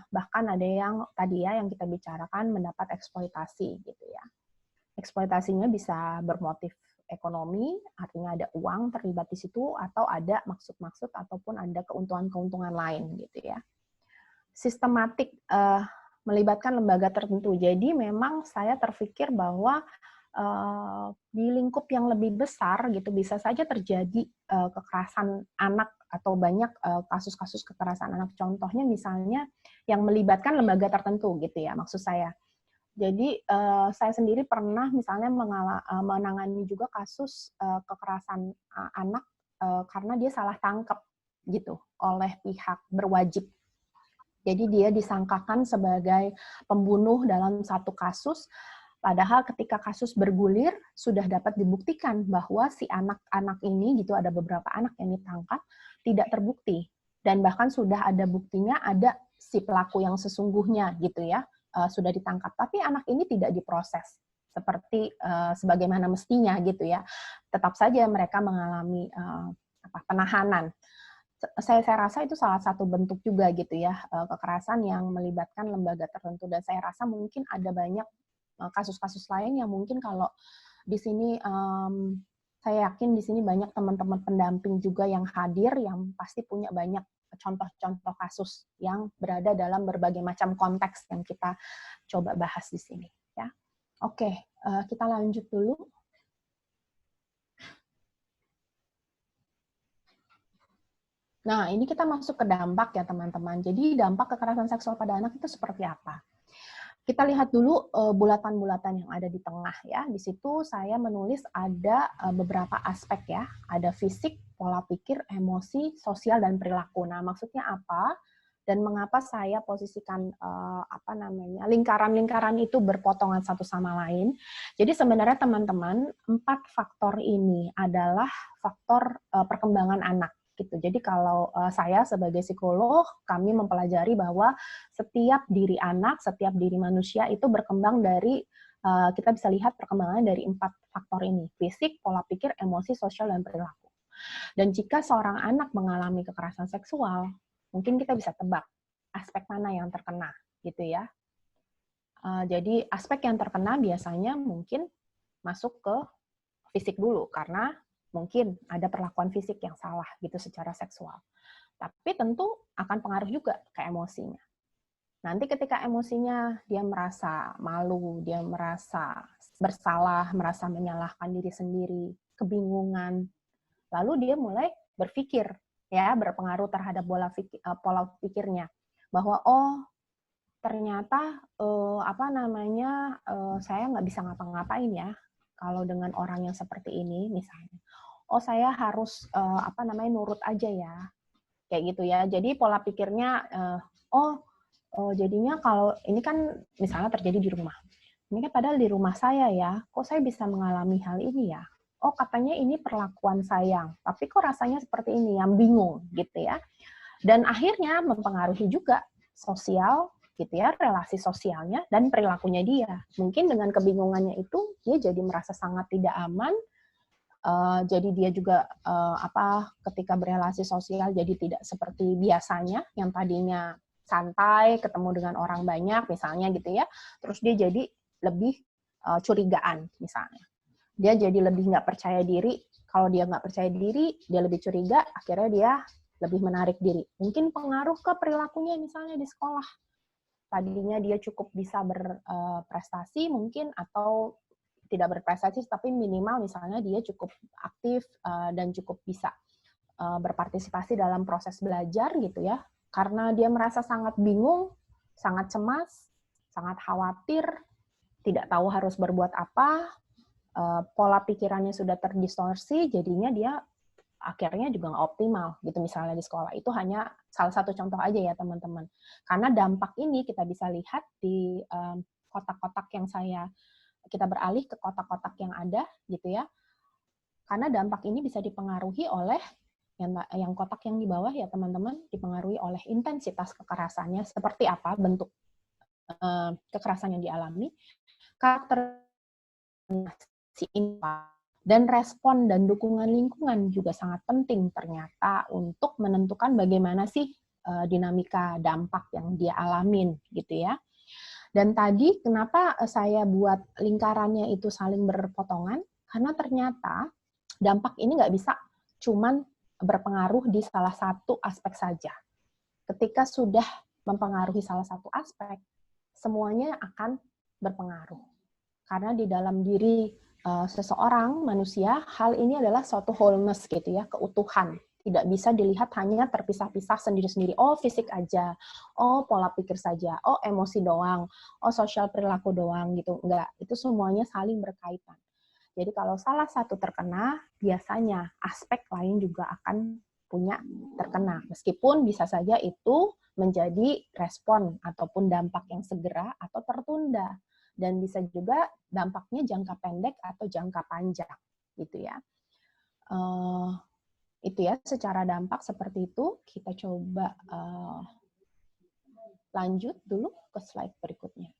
bahkan ada yang tadi ya yang kita bicarakan mendapat eksploitasi gitu ya. Eksploitasinya bisa bermotif ekonomi, artinya ada uang terlibat di situ, atau ada maksud-maksud ataupun ada keuntungan-keuntungan lain gitu ya. Sistematik melibatkan lembaga tertentu. Jadi memang saya terpikir bahwa di lingkup yang lebih besar gitu bisa saja terjadi kekerasan anak atau banyak kasus-kasus kekerasan anak. Contohnya misalnya yang melibatkan lembaga tertentu gitu ya, maksud saya. Jadi saya sendiri pernah misalnya menangani juga kasus kekerasan anak karena dia salah tangkap gitu oleh pihak berwajib. Jadi dia disangkakan sebagai pembunuh dalam satu kasus, padahal ketika kasus bergulir sudah dapat dibuktikan bahwa si anak-anak ini gitu ada beberapa anak yang ditangkap tidak terbukti dan bahkan sudah ada buktinya ada si pelaku yang sesungguhnya gitu ya. Sudah ditangkap, tapi anak ini tidak diproses seperti sebagaimana mestinya gitu ya. Tetap saja mereka mengalami penahanan. Saya rasa itu salah satu bentuk juga gitu ya kekerasan yang melibatkan lembaga tertentu dan saya rasa mungkin ada banyak kasus-kasus lain yang mungkin kalau di sini saya yakin di sini banyak teman-teman pendamping juga yang hadir yang pasti punya banyak contoh-contoh kasus yang berada dalam berbagai macam konteks yang kita coba bahas di sini. Ya, oke, kita lanjut dulu. Nah, ini kita masuk ke dampak ya teman-teman. Jadi dampak kekerasan seksual pada anak itu seperti apa? Kita lihat dulu bulatan-bulatan yang ada di tengah ya. Di situ saya menulis ada beberapa aspek ya. Ada fisik, pola pikir, emosi, sosial dan perilaku. Nah, maksudnya apa? Dan mengapa saya posisikan lingkaran-lingkaran itu berpotongan satu sama lain? Jadi sebenarnya teman-teman 4 faktor ini adalah faktor perkembangan anak. Gitu. Jadi kalau saya sebagai psikolog, kami mempelajari bahwa setiap diri anak, setiap diri manusia itu berkembang dari, kita bisa lihat perkembangannya dari 4 faktor ini, fisik, pola pikir, emosi, sosial, dan perilaku. Dan jika seorang anak mengalami kekerasan seksual, mungkin kita bisa tebak aspek mana yang terkena, gitu ya. Jadi aspek yang terkena biasanya mungkin masuk ke fisik dulu, karena mungkin ada perlakuan fisik yang salah gitu secara seksual. Tapi tentu akan pengaruh juga ke emosinya. Nanti ketika emosinya dia merasa malu, dia merasa bersalah, merasa menyalahkan diri sendiri, kebingungan, lalu dia mulai berpikir, ya berpengaruh terhadap pola pikirnya bahwa ternyata saya nggak bisa ngapa-ngapain ya kalau dengan orang yang seperti ini misalnya. Saya harus nurut aja ya. Kayak gitu ya. Jadi pola pikirnya jadinya kalau ini kan misalnya terjadi di rumah. Ini kan padahal di rumah saya ya, kok saya bisa mengalami hal ini ya? Katanya ini perlakuan sayang, tapi kok rasanya seperti ini, yang bingung gitu ya. Dan akhirnya mempengaruhi juga sosial, gitu ya, relasi sosialnya dan perilakunya dia. Mungkin dengan kebingungannya itu, dia jadi merasa sangat tidak aman. Jadi dia juga ketika berrelasi sosial jadi tidak seperti biasanya, yang tadinya santai, ketemu dengan orang banyak, misalnya gitu ya. Terus dia jadi lebih curigaan, misalnya. Dia jadi lebih nggak percaya diri. Kalau dia nggak percaya diri, dia lebih curiga, akhirnya dia lebih menarik diri. Mungkin pengaruh ke perilakunya misalnya di sekolah. Tadinya dia cukup bisa berprestasi mungkin, atau tidak berprestasi, tapi minimal misalnya dia cukup aktif dan cukup bisa berpartisipasi dalam proses belajar gitu ya. Karena dia merasa sangat bingung, sangat cemas, sangat khawatir, tidak tahu harus berbuat apa, pola pikirannya sudah terdistorsi, jadinya dia akhirnya juga nggak optimal gitu misalnya di sekolah. Itu hanya salah satu contoh aja ya teman-teman. Karena dampak ini kita bisa lihat di kotak-kotak yang kita beralih ke kotak-kotak yang ada gitu ya. Karena dampak ini bisa dipengaruhi oleh yang kotak yang di bawah ya teman-teman, dipengaruhi oleh intensitas kekerasannya, seperti apa bentuk kekerasan yang dialami, karakter si impact, dan respon dan dukungan lingkungan juga sangat penting ternyata untuk menentukan bagaimana sih dinamika dampak yang dia alamin gitu ya. Dan tadi kenapa saya buat lingkarannya itu saling berpotongan? Karena ternyata dampak ini nggak bisa cuman berpengaruh di salah satu aspek saja. Ketika sudah mempengaruhi salah satu aspek, semuanya akan berpengaruh. Karena di dalam diri seseorang manusia, hal ini adalah suatu wholeness gitu ya, keutuhan. Tidak bisa dilihat hanya terpisah-pisah sendiri-sendiri. Oh, fisik aja. Oh, pola pikir saja. Oh, emosi doang. Oh, sosial perilaku doang gitu. Enggak, itu semuanya saling berkaitan. Jadi kalau salah satu terkena, biasanya aspek lain juga akan punya terkena. Meskipun bisa saja itu menjadi respon ataupun dampak yang segera atau tertunda. Dan bisa juga dampaknya jangka pendek atau jangka panjang, gitu ya. Itu ya, secara dampak seperti itu. Kita coba lanjut dulu ke slide berikutnya.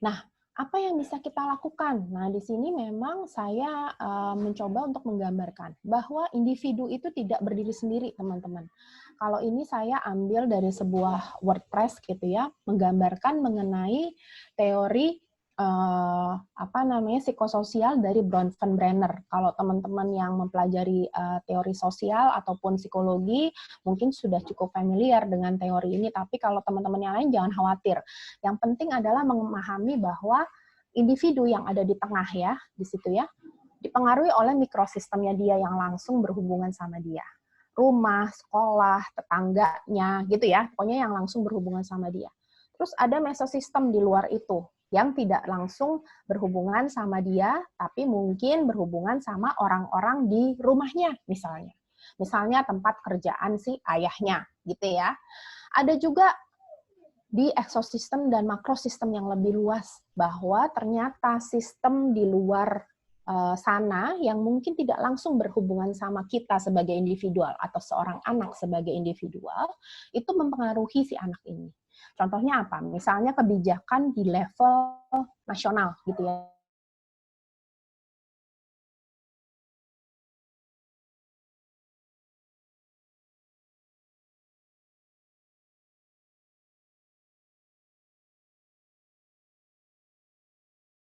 Nah, apa yang bisa kita lakukan? Nah, di sini memang saya mencoba untuk menggambarkan bahwa individu itu tidak berdiri sendiri, teman-teman. Kalau ini saya ambil dari sebuah WordPress gitu ya, menggambarkan mengenai teori psikososial dari Bronfenbrenner. Kalau teman-teman yang mempelajari teori sosial ataupun psikologi mungkin sudah cukup familiar dengan teori ini, tapi kalau teman-teman yang lain jangan khawatir. Yang penting adalah memahami bahwa individu yang ada di tengah ya, di situ ya, dipengaruhi oleh mikrosistemnya dia yang langsung berhubungan sama dia. Rumah, sekolah, tetangganya gitu ya, pokoknya yang langsung berhubungan sama dia. Terus ada mesosistem di luar itu, yang tidak langsung berhubungan sama dia, tapi mungkin berhubungan sama orang-orang di rumahnya misalnya. Misalnya tempat kerjaan si ayahnya, gitu ya. Ada juga di ekosistem dan makrosistem yang lebih luas, bahwa ternyata sistem di luar sana yang mungkin tidak langsung berhubungan sama kita sebagai individual atau seorang anak sebagai individual, itu mempengaruhi si anak ini. Contohnya apa? Misalnya kebijakan di level nasional gitu ya.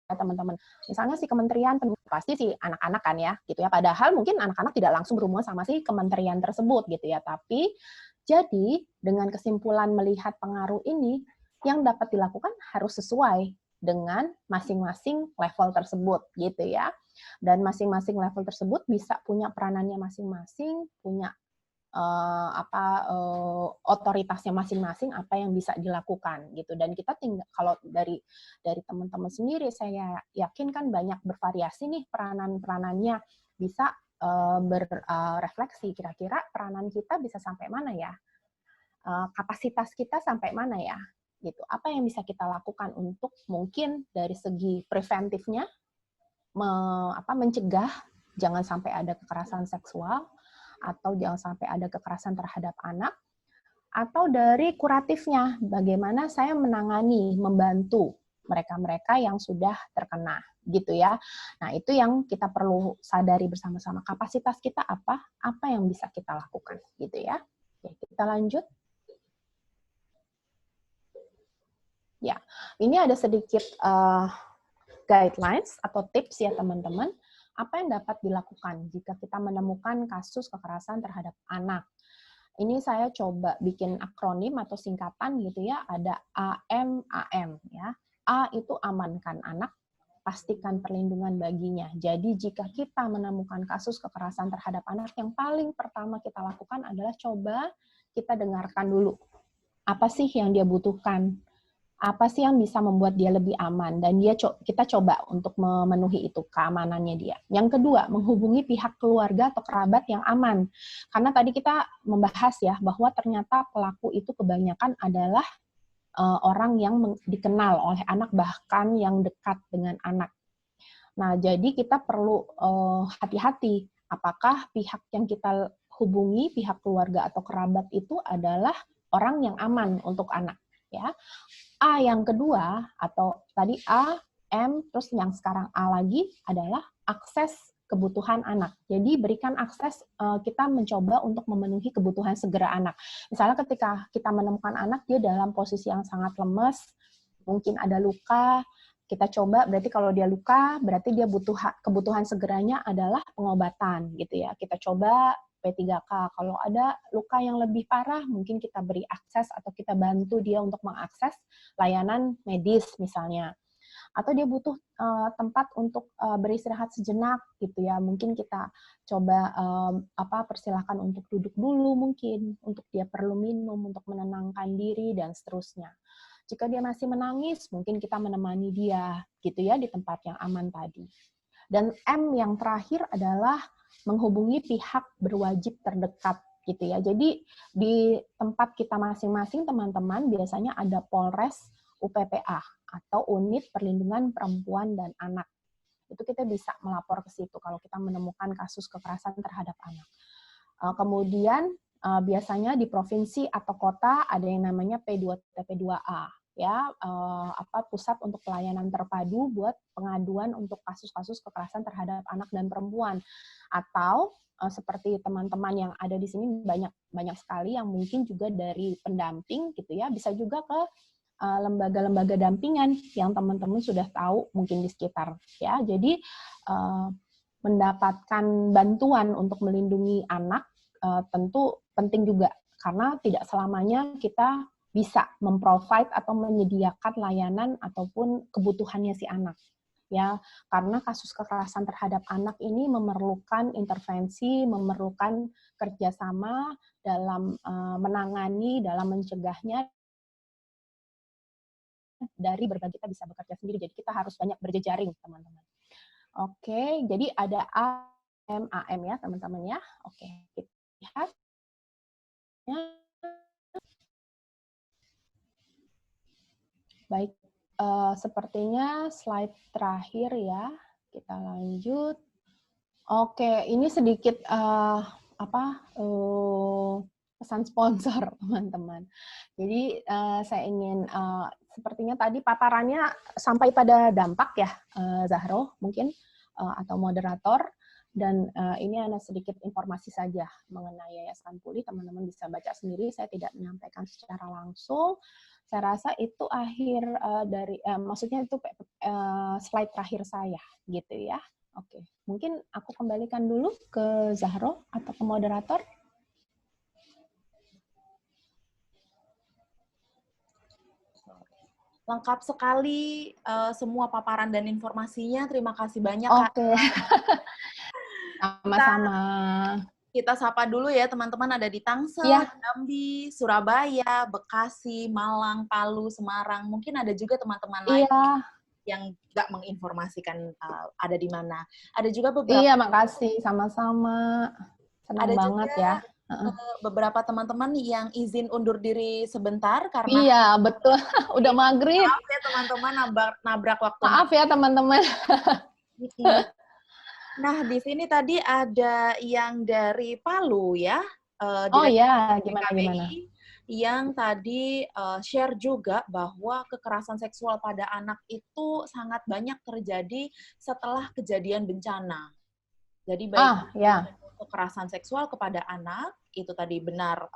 Teman-teman. Misalnya si kementerian, pasti si anak-anak kan ya, gitu ya. Padahal mungkin anak-anak tidak langsung berhubungan sama si kementerian tersebut gitu ya. Tapi jadi dengan kesimpulan melihat pengaruh ini, yang dapat dilakukan harus sesuai dengan masing-masing level tersebut gitu ya. Dan masing-masing level tersebut bisa punya peranannya masing-masing, punya otoritasnya masing-masing, apa yang bisa dilakukan gitu. Dan kita tinggal, kalau dari teman-teman sendiri, saya yakin kan banyak bervariasi nih peranan-peranannya, bisa berefleksi kira-kira peranan kita bisa sampai mana ya, kapasitas kita sampai mana ya gitu. Apa yang bisa kita lakukan untuk mungkin dari segi preventifnya mencegah jangan sampai ada kekerasan seksual, atau jangan sampai ada kekerasan terhadap anak, atau dari kuratifnya, bagaimana saya menangani, membantu mereka-mereka yang sudah terkena, gitu ya. Nah, itu yang kita perlu sadari bersama-sama. Kapasitas kita apa yang bisa kita lakukan, gitu ya. Oke, kita lanjut. Ya, ini ada sedikit guidelines atau tips ya teman-teman, apa yang dapat dilakukan jika kita menemukan kasus kekerasan terhadap anak. Ini saya coba bikin akronim atau singkatan gitu ya, ada AMAM ya. A itu amankan anak, pastikan perlindungan baginya. Jadi jika kita menemukan kasus kekerasan terhadap anak, yang paling pertama kita lakukan adalah coba kita dengarkan dulu. Apa sih yang dia butuhkan? Apa sih yang bisa membuat dia lebih aman, dan kita coba untuk memenuhi itu, keamanannya dia. Yang kedua, menghubungi pihak keluarga atau kerabat yang aman. Karena tadi kita membahas ya, bahwa ternyata pelaku itu kebanyakan adalah orang yang dikenal oleh anak, bahkan yang dekat dengan anak. Nah, jadi kita perlu hati-hati, apakah pihak yang kita hubungi, pihak keluarga atau kerabat itu adalah orang yang aman untuk anak. Ya. A yang kedua, atau tadi A, M, terus yang sekarang A lagi adalah akses kebutuhan anak. Jadi berikan akses, kita mencoba untuk memenuhi kebutuhan segera anak. Misalnya ketika kita menemukan anak, dia dalam posisi yang sangat lemes, mungkin ada luka, kita coba, berarti kalau dia luka, berarti dia kebutuhan segeranya adalah pengobatan, gitu ya. Kita coba P3K. Kalau ada luka yang lebih parah, mungkin kita beri akses atau kita bantu dia untuk mengakses layanan medis misalnya. Atau dia butuh tempat untuk beristirahat sejenak gitu ya. Mungkin kita coba persilahkan untuk duduk dulu mungkin, untuk dia perlu minum untuk menenangkan diri dan seterusnya. Jika dia masih menangis, mungkin kita menemani dia gitu ya di tempat yang aman tadi. Dan M yang terakhir adalah menghubungi pihak berwajib terdekat gitu ya. Jadi di tempat kita masing-masing teman-teman biasanya ada Polres UPPA atau Unit Perlindungan Perempuan dan Anak. Itu kita bisa melapor ke situ kalau kita menemukan kasus kekerasan terhadap anak. Kemudian biasanya di provinsi atau kota ada yang namanya P2TP2A. Ya, pusat untuk pelayanan terpadu buat pengaduan untuk kasus-kasus kekerasan terhadap anak dan perempuan. Atau seperti teman-teman yang ada di sini banyak sekali yang mungkin juga dari pendamping gitu ya, bisa juga ke lembaga-lembaga dampingan yang teman-teman sudah tahu mungkin di sekitar ya. Jadi mendapatkan bantuan untuk melindungi anak tentu penting juga, karena tidak selamanya kita bisa memprovide atau menyediakan layanan ataupun kebutuhannya si anak. Ya, karena kasus kekerasan terhadap anak ini memerlukan intervensi, memerlukan kerjasama dalam menangani, dalam mencegahnya. Dari berbagai kita bisa bekerja sendiri, jadi kita harus banyak berjejaring, teman-teman. Oke, jadi ada AM ya, teman-teman ya. Oke, kita lihat. Baik, sepertinya slide terakhir ya. Kita lanjut. Oke, ini sedikit pesan sponsor, teman-teman. Jadi saya ingin, sepertinya tadi paparannya sampai pada dampak ya, Zahro mungkin, atau moderator. Dan ini ada sedikit informasi saja mengenai Yayasan Puli, teman-teman bisa baca sendiri, saya tidak menyampaikan secara langsung. Saya rasa itu akhir maksudnya itu slide terakhir saya, gitu ya. Oke, mungkin aku kembalikan dulu ke Zahro atau ke moderator. Lengkap sekali semua paparan dan informasinya. Terima kasih banyak, Kak. Oke. Sama-sama. Kita sapa dulu ya teman-teman, ada di Tangsel, ya. Jambi, Surabaya, Bekasi, Malang, Palu, Semarang. Mungkin ada juga teman-teman lain yang nggak menginformasikan ada di mana. Ada juga beberapa. Iya, makasih. Sama-sama. Senang banget juga, ya. Beberapa teman-teman yang izin undur diri sebentar karena. Iya, betul. Udah maghrib. Maaf ya teman-teman, nabrak waktu. Maaf ya teman-teman. Nah, di sini tadi ada yang dari Palu ya. Oh ya, gimana? yang tadi share juga bahwa kekerasan seksual pada anak itu sangat banyak terjadi setelah kejadian bencana. Jadi baik Ya. kekerasan seksual kepada anak, itu tadi benar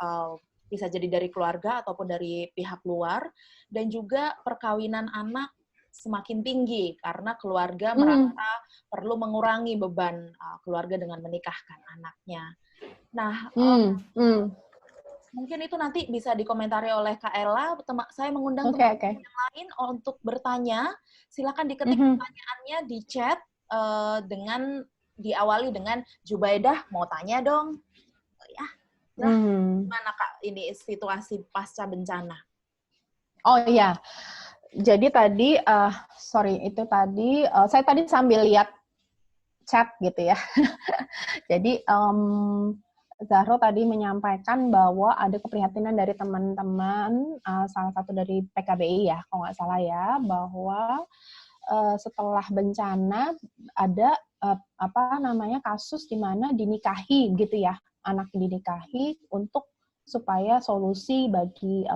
bisa jadi dari keluarga ataupun dari pihak luar, dan juga perkawinan anak semakin tinggi karena keluarga merasa perlu mengurangi beban keluarga dengan menikahkan anaknya. Nah, mungkin itu nanti bisa dikomentari oleh Kak Ella. Saya mengundang teman-teman yang lain untuk bertanya. Silakan diketik pertanyaannya di chat dengan diawali dengan Jubaidah mau tanya dong. Ya, gimana Kak ini situasi pasca bencana? Oh iya, jadi tadi saya tadi sambil lihat chat gitu ya. Jadi Zahro tadi menyampaikan bahwa ada keprihatinan dari teman-teman, salah satu dari PKBI ya, kalau nggak salah ya, bahwa setelah bencana ada kasus di mana dinikahi gitu ya, anak dinikahi untuk supaya solusi bagi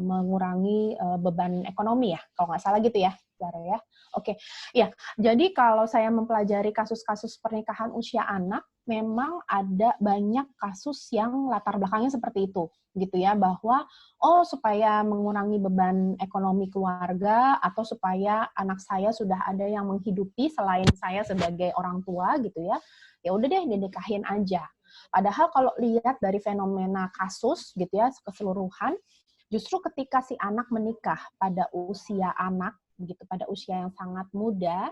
mengurangi beban ekonomi ya, kalau nggak salah gitu ya, Zahro ya. Oke, ya. Jadi kalau saya mempelajari kasus-kasus pernikahan usia anak, memang ada banyak kasus yang latar belakangnya seperti itu, gitu ya, bahwa supaya mengurangi beban ekonomi keluarga atau supaya anak saya sudah ada yang menghidupi selain saya sebagai orang tua, gitu ya. Ya udah deh dinikahin aja. Padahal kalau lihat dari fenomena kasus, gitu ya, keseluruhan, justru ketika si anak menikah pada usia anak begitu pada usia yang sangat muda,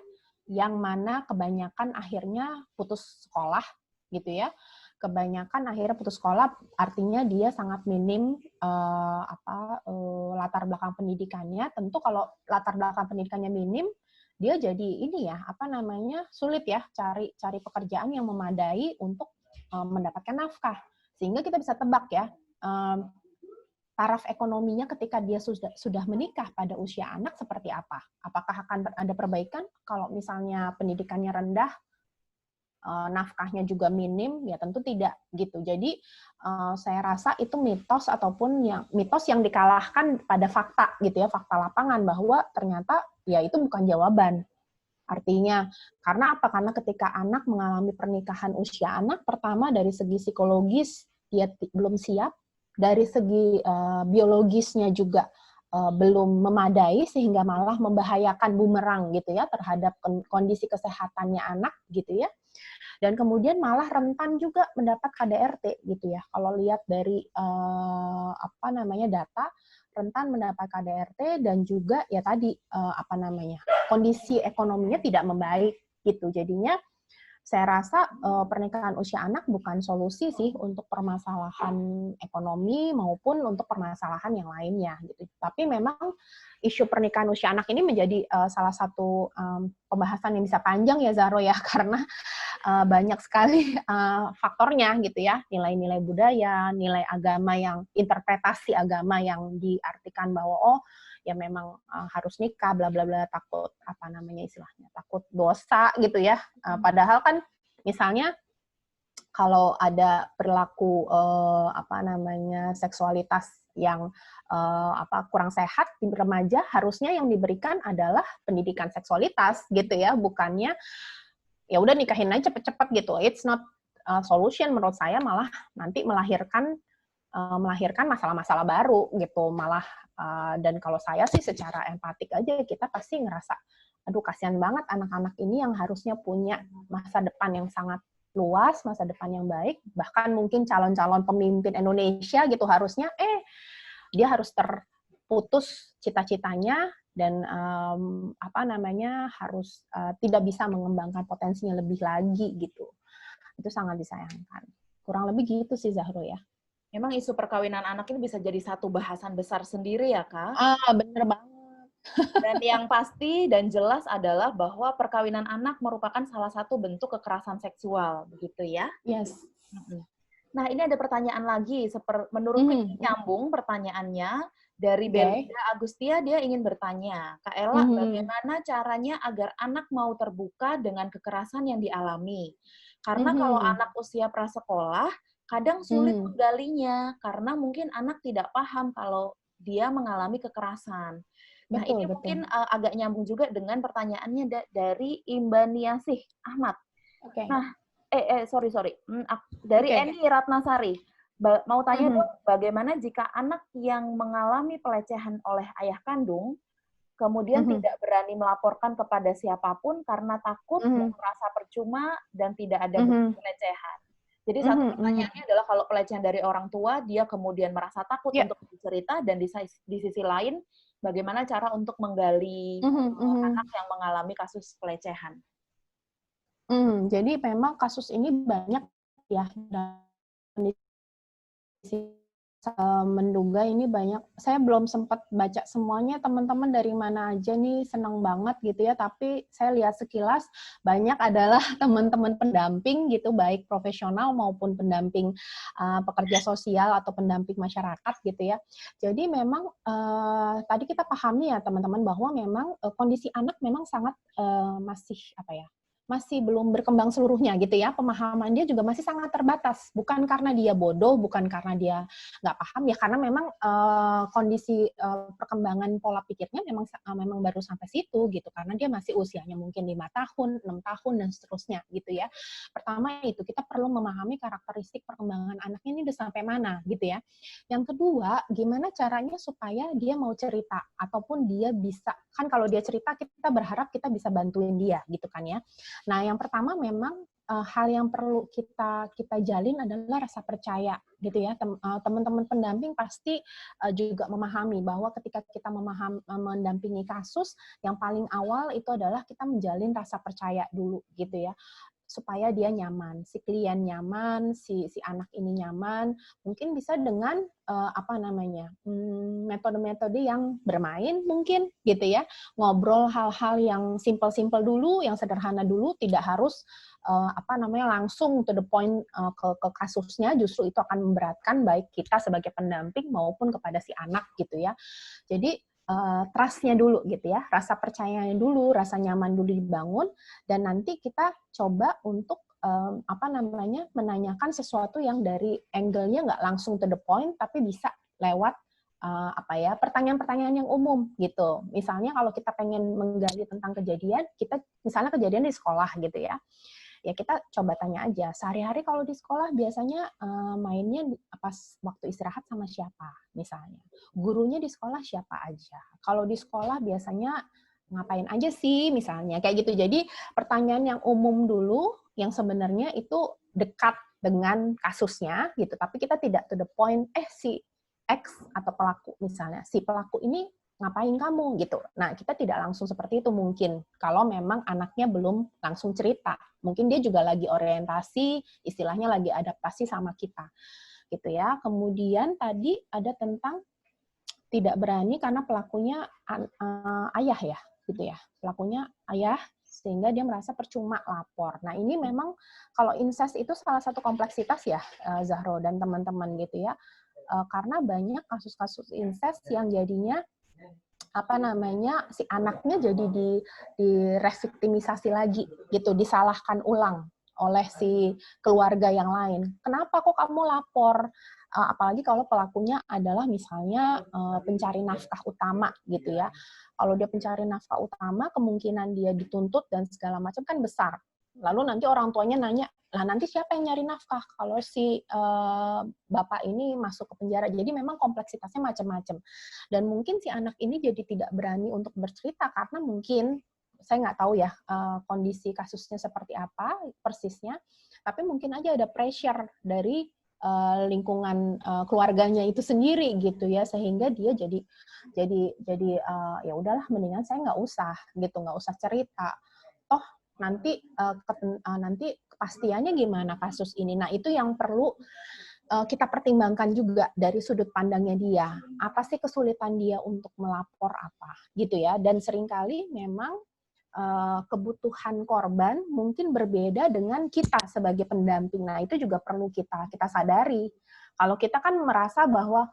yang mana kebanyakan akhirnya putus sekolah gitu ya. Kebanyakan akhirnya putus sekolah artinya dia sangat minim latar belakang pendidikannya. Tentu kalau latar belakang pendidikannya minim, dia jadi sulit ya cari pekerjaan yang memadai untuk mendapatkan nafkah. Sehingga kita bisa tebak ya, taraf ekonominya ketika dia sudah menikah pada usia anak seperti apa? Apakah akan ada perbaikan? Kalau misalnya pendidikannya rendah, nafkahnya juga minim, ya tentu tidak gitu. Jadi saya rasa itu mitos ataupun mitos yang dikalahkan pada fakta gitu ya, fakta lapangan bahwa ternyata ya itu bukan jawaban. Artinya karena apa? Karena ketika anak mengalami pernikahan usia anak, pertama dari segi psikologis dia belum siap. Dari segi biologisnya juga belum memadai sehingga malah membahayakan bumerang gitu ya terhadap kondisi kesehatannya anak gitu ya. Dan kemudian malah rentan juga mendapat KDRT gitu ya. Kalau lihat dari data rentan mendapat KDRT dan juga ya tadi kondisi ekonominya tidak membaik gitu. Jadinya saya rasa pernikahan usia anak bukan solusi sih untuk permasalahan ekonomi maupun untuk permasalahan yang lainnya gitu. Tapi memang isu pernikahan usia anak ini menjadi salah satu pembahasan yang bisa panjang ya Zahro ya, karena banyak sekali faktornya gitu ya, nilai-nilai budaya, nilai agama interpretasi agama yang diartikan bahwa ya memang harus nikah, bla bla bla, takut takut dosa gitu ya. Padahal kan misalnya kalau ada perilaku seksualitas yang kurang sehat di remaja, harusnya yang diberikan adalah pendidikan seksualitas gitu ya, bukannya ya udah nikahin aja cepet-cepet gitu. It's not solution menurut saya, malah nanti melahirkan masalah-masalah baru gitu, malah dan kalau saya sih secara empatik aja kita pasti ngerasa aduh kasihan banget anak-anak ini yang harusnya punya masa depan yang sangat luas, masa depan yang baik, bahkan mungkin calon-calon pemimpin Indonesia gitu harusnya dia harus terputus cita-citanya dan harus tidak bisa mengembangkan potensinya lebih lagi gitu. Itu sangat disayangkan. Kurang lebih gitu sih Zahro ya. Memang isu perkawinan anak ini bisa jadi satu bahasan besar sendiri ya, Kak? Bener banget. Dan yang pasti dan jelas adalah bahwa perkawinan anak merupakan salah satu bentuk kekerasan seksual, begitu ya? Yes. Nah, ini ada pertanyaan lagi. Menurutku nyambung pertanyaannya dari Belinda Agustia, dia ingin bertanya, Kak Ella, bagaimana caranya agar anak mau terbuka dengan kekerasan yang dialami? Karena kalau anak usia prasekolah, kadang sulit menggalinya karena mungkin anak tidak paham kalau dia mengalami kekerasan. Nah, ini Betul, betul. mungkin agak nyambung juga dengan pertanyaannya dari Imbaniasih Ahmad. Oke. Nah, sorry. Dari Oke. Eni Ratnasari. Mau tanya dong, bagaimana jika anak yang mengalami pelecehan oleh ayah kandung, kemudian tidak berani melaporkan kepada siapapun karena takut dan merasa percuma dan tidak ada bukti pelecehan. Jadi satu pertanyaannya adalah kalau pelecehan dari orang tua, dia kemudian merasa takut untuk bercerita, dan di sisi lain, bagaimana cara untuk menggali anak yang mengalami kasus pelecehan. Jadi memang kasus ini banyak ya, dan menduga ini banyak. Saya belum sempat baca semuanya, teman-teman dari mana aja nih, senang banget gitu ya, tapi saya lihat sekilas banyak adalah teman-teman pendamping gitu, baik profesional maupun pendamping pekerja sosial atau pendamping masyarakat gitu ya. Jadi memang tadi kita pahami ya teman-teman bahwa memang kondisi anak memang sangat masih belum berkembang seluruhnya gitu ya, pemahaman dia juga masih sangat terbatas, bukan karena dia bodoh, bukan karena dia nggak paham ya, karena memang kondisi perkembangan pola pikirnya memang baru sampai situ gitu, karena dia masih usianya mungkin 5 tahun, 6 tahun dan seterusnya gitu ya. Pertama itu kita perlu memahami karakteristik perkembangan anaknya ini udah sampai mana gitu ya. Yang kedua, gimana caranya supaya dia mau cerita ataupun dia bisa, kan kalau dia cerita kita berharap kita bisa bantuin dia gitu kan ya. Nah, yang pertama memang hal yang perlu kita jalin adalah rasa percaya gitu ya. Teman-teman pendamping pasti juga memahami bahwa ketika kita mendampingi kasus, yang paling awal itu adalah kita menjalin rasa percaya dulu gitu ya, supaya dia nyaman, si klien nyaman, si anak ini nyaman. Mungkin bisa dengan metode-metode yang bermain mungkin gitu ya, ngobrol hal-hal yang simple-simple dulu, yang sederhana dulu, tidak harus langsung to the point ke kasusnya, justru itu akan memberatkan baik kita sebagai pendamping maupun kepada si anak gitu ya. Jadi trust-nya dulu gitu ya, rasa percayanya dulu, rasa nyaman dulu dibangun, dan nanti kita coba untuk menanyakan sesuatu yang dari angle-nya nggak langsung to the point, tapi bisa lewat pertanyaan-pertanyaan yang umum gitu. Misalnya kalau kita pengen menggali tentang kejadian, misalnya kejadian di sekolah gitu ya. Ya kita coba tanya aja, sehari-hari kalau di sekolah biasanya mainnya pas waktu istirahat sama siapa misalnya. Gurunya di sekolah siapa aja. Kalau di sekolah biasanya ngapain aja sih misalnya, kayak gitu. Jadi pertanyaan yang umum dulu, yang sebenarnya itu dekat dengan kasusnya gitu, tapi kita tidak to the point, si X atau pelaku misalnya, si pelaku ini ngapain kamu gitu. Nah, kita tidak langsung seperti itu mungkin kalau memang anaknya belum langsung cerita. Mungkin dia juga lagi orientasi, istilahnya lagi adaptasi sama kita. Gitu ya. Kemudian tadi ada tentang tidak berani karena pelakunya ayah ya, gitu ya. Pelakunya ayah sehingga dia merasa percuma lapor. Nah, ini memang kalau incest itu salah satu kompleksitas ya, Zahro dan teman-teman gitu ya. Karena banyak kasus-kasus incest yang jadinya si anaknya jadi direviktimisasi lagi gitu, disalahkan ulang oleh si keluarga yang lain. Kenapa kok kamu lapor? Apalagi kalau pelakunya adalah misalnya pencari nafkah utama gitu ya. Kalau dia pencari nafkah utama, kemungkinan dia dituntut dan segala macam kan besar. Lalu nanti orang tuanya nanya, lah nanti siapa yang nyari nafkah kalau si bapak ini masuk ke penjara? Jadi memang kompleksitasnya macam-macam. Dan mungkin si anak ini jadi tidak berani untuk bercerita karena mungkin, saya nggak tahu ya kondisi kasusnya seperti apa persisnya, tapi mungkin aja ada pressure dari lingkungan keluarganya itu sendiri gitu ya, sehingga dia jadi ya udahlah mendingan saya nggak usah cerita. Toh nanti kepastiannya gimana kasus ini. Nah, itu yang perlu kita pertimbangkan juga dari sudut pandangnya dia. Apa sih kesulitan dia untuk melapor apa, gitu ya. Dan seringkali memang kebutuhan korban mungkin berbeda dengan kita sebagai pendamping. Nah, itu juga perlu kita sadari. Kalau kita kan merasa bahwa,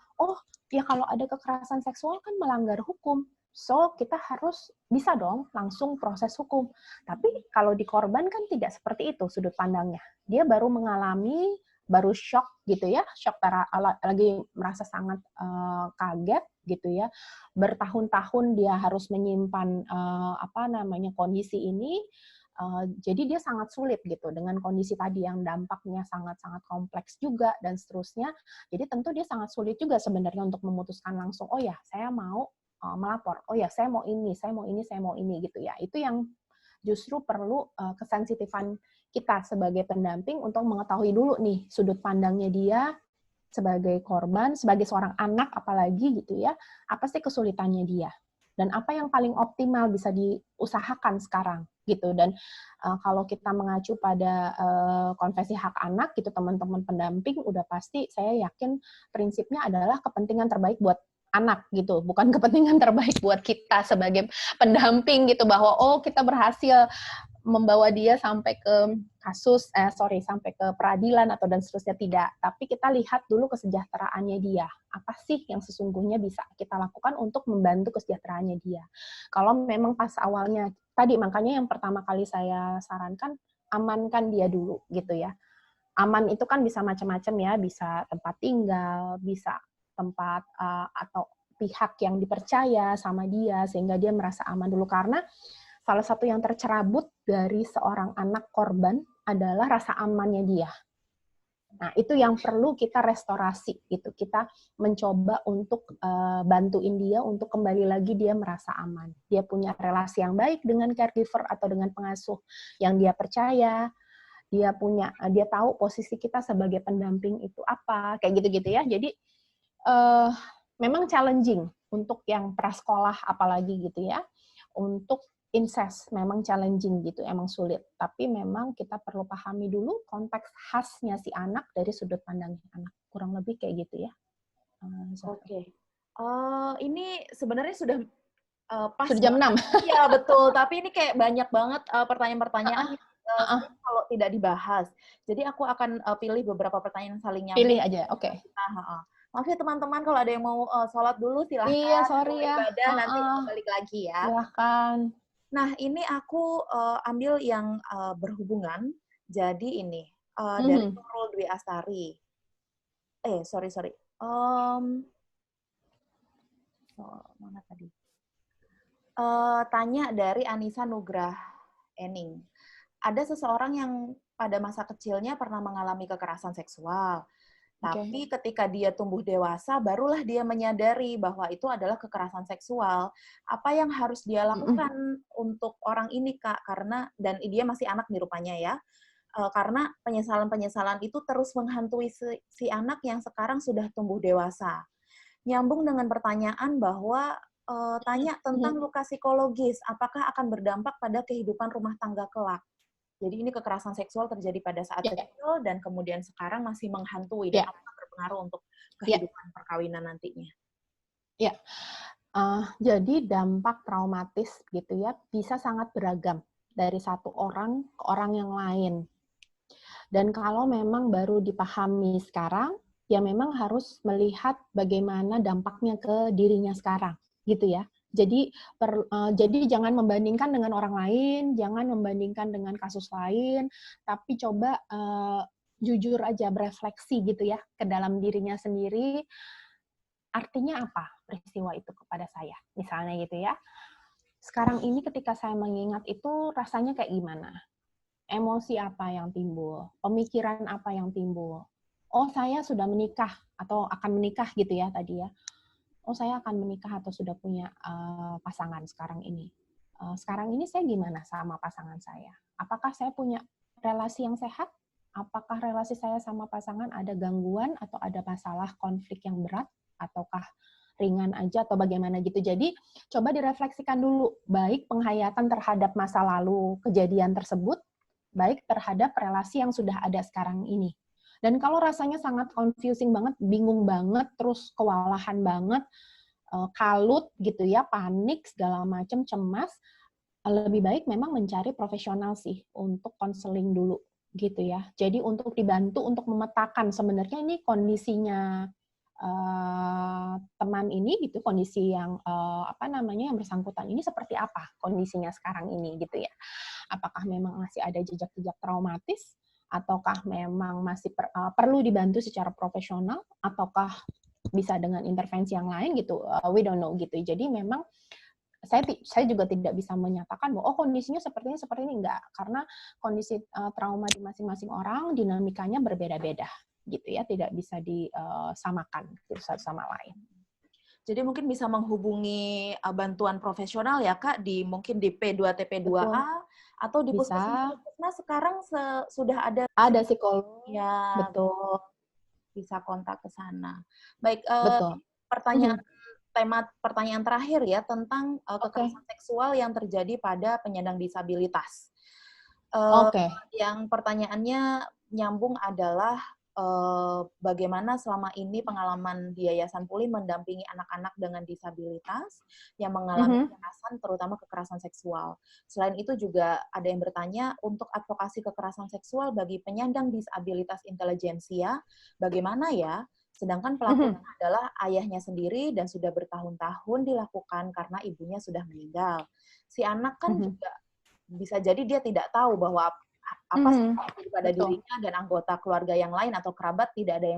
ya kalau ada kekerasan seksual kan melanggar hukum. So, kita harus bisa dong langsung proses hukum. Tapi kalau di korban kan tidak seperti itu sudut pandangnya. Dia baru mengalami baru shock gitu ya, lagi merasa sangat kaget gitu ya. Bertahun-tahun dia harus menyimpan kondisi ini. Jadi dia sangat sulit gitu dengan kondisi tadi yang dampaknya sangat-sangat kompleks juga dan seterusnya. Jadi tentu dia sangat sulit juga sebenarnya untuk memutuskan langsung, oh ya saya mau melapor, oh ya saya mau ini, saya mau ini, saya mau ini gitu ya. Itu yang justru perlu kesensitifan kita sebagai pendamping untuk mengetahui dulu nih sudut pandangnya dia sebagai korban, sebagai seorang anak apalagi gitu ya, apa sih kesulitannya dia dan apa yang paling optimal bisa diusahakan sekarang gitu. Dan kalau kita mengacu pada konvensi hak anak gitu, teman-teman pendamping udah pasti saya yakin prinsipnya adalah kepentingan terbaik buat anak gitu, bukan kepentingan terbaik buat kita sebagai pendamping gitu, bahwa oh kita berhasil membawa dia sampai ke sampai ke peradilan atau dan seterusnya, tidak. Tapi kita lihat dulu kesejahteraannya dia. Apa sih yang sesungguhnya bisa kita lakukan untuk membantu kesejahteraannya dia. Kalau memang pas awalnya tadi, makanya yang pertama kali saya sarankan amankan dia dulu gitu ya. Aman itu kan bisa macam-macam ya, bisa tempat tinggal, bisa tempat atau pihak yang dipercaya sama dia sehingga dia merasa aman dulu, karena salah satu yang tercerabut dari seorang anak korban adalah rasa amannya dia. Nah, itu yang perlu kita restorasi gitu. Kita mencoba untuk bantuin dia untuk kembali lagi dia merasa aman. Dia punya relasi yang baik dengan caregiver atau dengan pengasuh yang dia percaya. Dia tahu posisi kita sebagai pendamping itu apa, kayak gitu-gitu ya. Jadi memang challenging untuk yang prasekolah apalagi gitu ya. Untuk incest memang challenging gitu, emang sulit. Tapi memang kita perlu pahami dulu konteks khasnya si anak dari sudut pandang anak. Kurang lebih kayak gitu ya. Oke. Ini sebenarnya sudah pas Sudah jam 6. Iya, betul. Tapi ini kayak banyak banget pertanyaan-pertanyaan yang kalau tidak dibahas. Jadi aku akan pilih beberapa pertanyaan yang saling nyambung. Pilih aja, oke. Maaf ya teman-teman, kalau ada yang mau sholat dulu silahkan. Iya, sorry ya. Ibadah nanti balik lagi ya. Silahkan. Nah, ini aku ambil yang berhubungan. Jadi ini dari Nurul Dwi Astari. Sorry. Mana tadi? Tanya dari Anissa Nugrah Ening. Ada seseorang yang pada masa kecilnya pernah mengalami kekerasan seksual. Tapi ketika dia tumbuh dewasa, barulah dia menyadari bahwa itu adalah kekerasan seksual. Apa yang harus dia lakukan untuk orang ini, Kak? Dan dia masih anak nih rupanya ya. Karena penyesalan-penyesalan itu terus menghantui si anak yang sekarang sudah tumbuh dewasa. Nyambung dengan pertanyaan bahwa tanya tentang luka psikologis, apakah akan berdampak pada kehidupan rumah tangga kelak? Jadi ini kekerasan seksual terjadi pada saat kecil dan kemudian sekarang masih menghantui dan apakah berpengaruh untuk kehidupan perkawinan nantinya? Ya, jadi dampak traumatis gitu ya bisa sangat beragam dari satu orang ke orang yang lain. Dan kalau memang baru dipahami sekarang, ya memang harus melihat bagaimana dampaknya ke dirinya sekarang, gitu ya. Jadi jangan membandingkan dengan orang lain, jangan membandingkan dengan kasus lain, tapi coba jujur aja berefleksi gitu ya ke dalam dirinya sendiri. Artinya apa peristiwa itu kepada saya, misalnya gitu ya. Sekarang ini ketika saya mengingat itu rasanya kayak gimana? Emosi apa yang timbul? Pemikiran apa yang timbul? Oh, saya sudah menikah atau akan menikah gitu ya tadi ya. Oh, saya akan menikah atau sudah punya pasangan sekarang ini. Sekarang ini saya gimana sama pasangan saya? Apakah saya punya relasi yang sehat? Apakah relasi saya sama pasangan ada gangguan atau ada masalah konflik yang berat? Ataukah ringan aja atau bagaimana gitu. Jadi coba direfleksikan dulu, baik penghayatan terhadap masa lalu kejadian tersebut, baik terhadap relasi yang sudah ada sekarang ini. Dan kalau rasanya sangat confusing banget, bingung banget, terus kewalahan banget, kalut gitu ya, panik, segala macam, cemas, lebih baik memang mencari profesional sih untuk konseling dulu gitu ya. Jadi untuk dibantu untuk memetakan sebenarnya ini kondisinya teman ini gitu, kondisi yang yang bersangkutan ini seperti apa kondisinya sekarang ini gitu ya. Apakah memang masih ada jejak-jejak traumatis ataukah memang masih perlu dibantu secara profesional, ataukah bisa dengan intervensi yang lain gitu, we don't know gitu. Jadi memang saya juga tidak bisa menyatakan bahwa kondisinya seperti ini, enggak, karena kondisi trauma di masing-masing orang dinamikanya berbeda-beda gitu ya, tidak bisa disamakan satu sama lain. Jadi mungkin bisa menghubungi bantuan profesional ya Kak, mungkin di P2TP2A atau di puskesmas sekarang sudah ada psikolog. Ya, betul. Bisa kontak ke sana. Baik, betul. Pertanyaan terakhir ya tentang kekerasan seksual yang terjadi pada penyandang disabilitas. Yang pertanyaannya nyambung adalah bagaimana selama ini pengalaman di Yayasan Pulih mendampingi anak-anak dengan disabilitas yang mengalami kekerasan, terutama kekerasan seksual. Selain itu juga ada yang bertanya, untuk advokasi kekerasan seksual bagi penyandang disabilitas intelijensia, bagaimana ya? Sedangkan pelakunya adalah ayahnya sendiri dan sudah bertahun-tahun dilakukan karena ibunya sudah meninggal. Si anak kan juga bisa jadi dia tidak tahu bahwa apa sih pada dirinya dan anggota keluarga yang lain atau kerabat tidak ada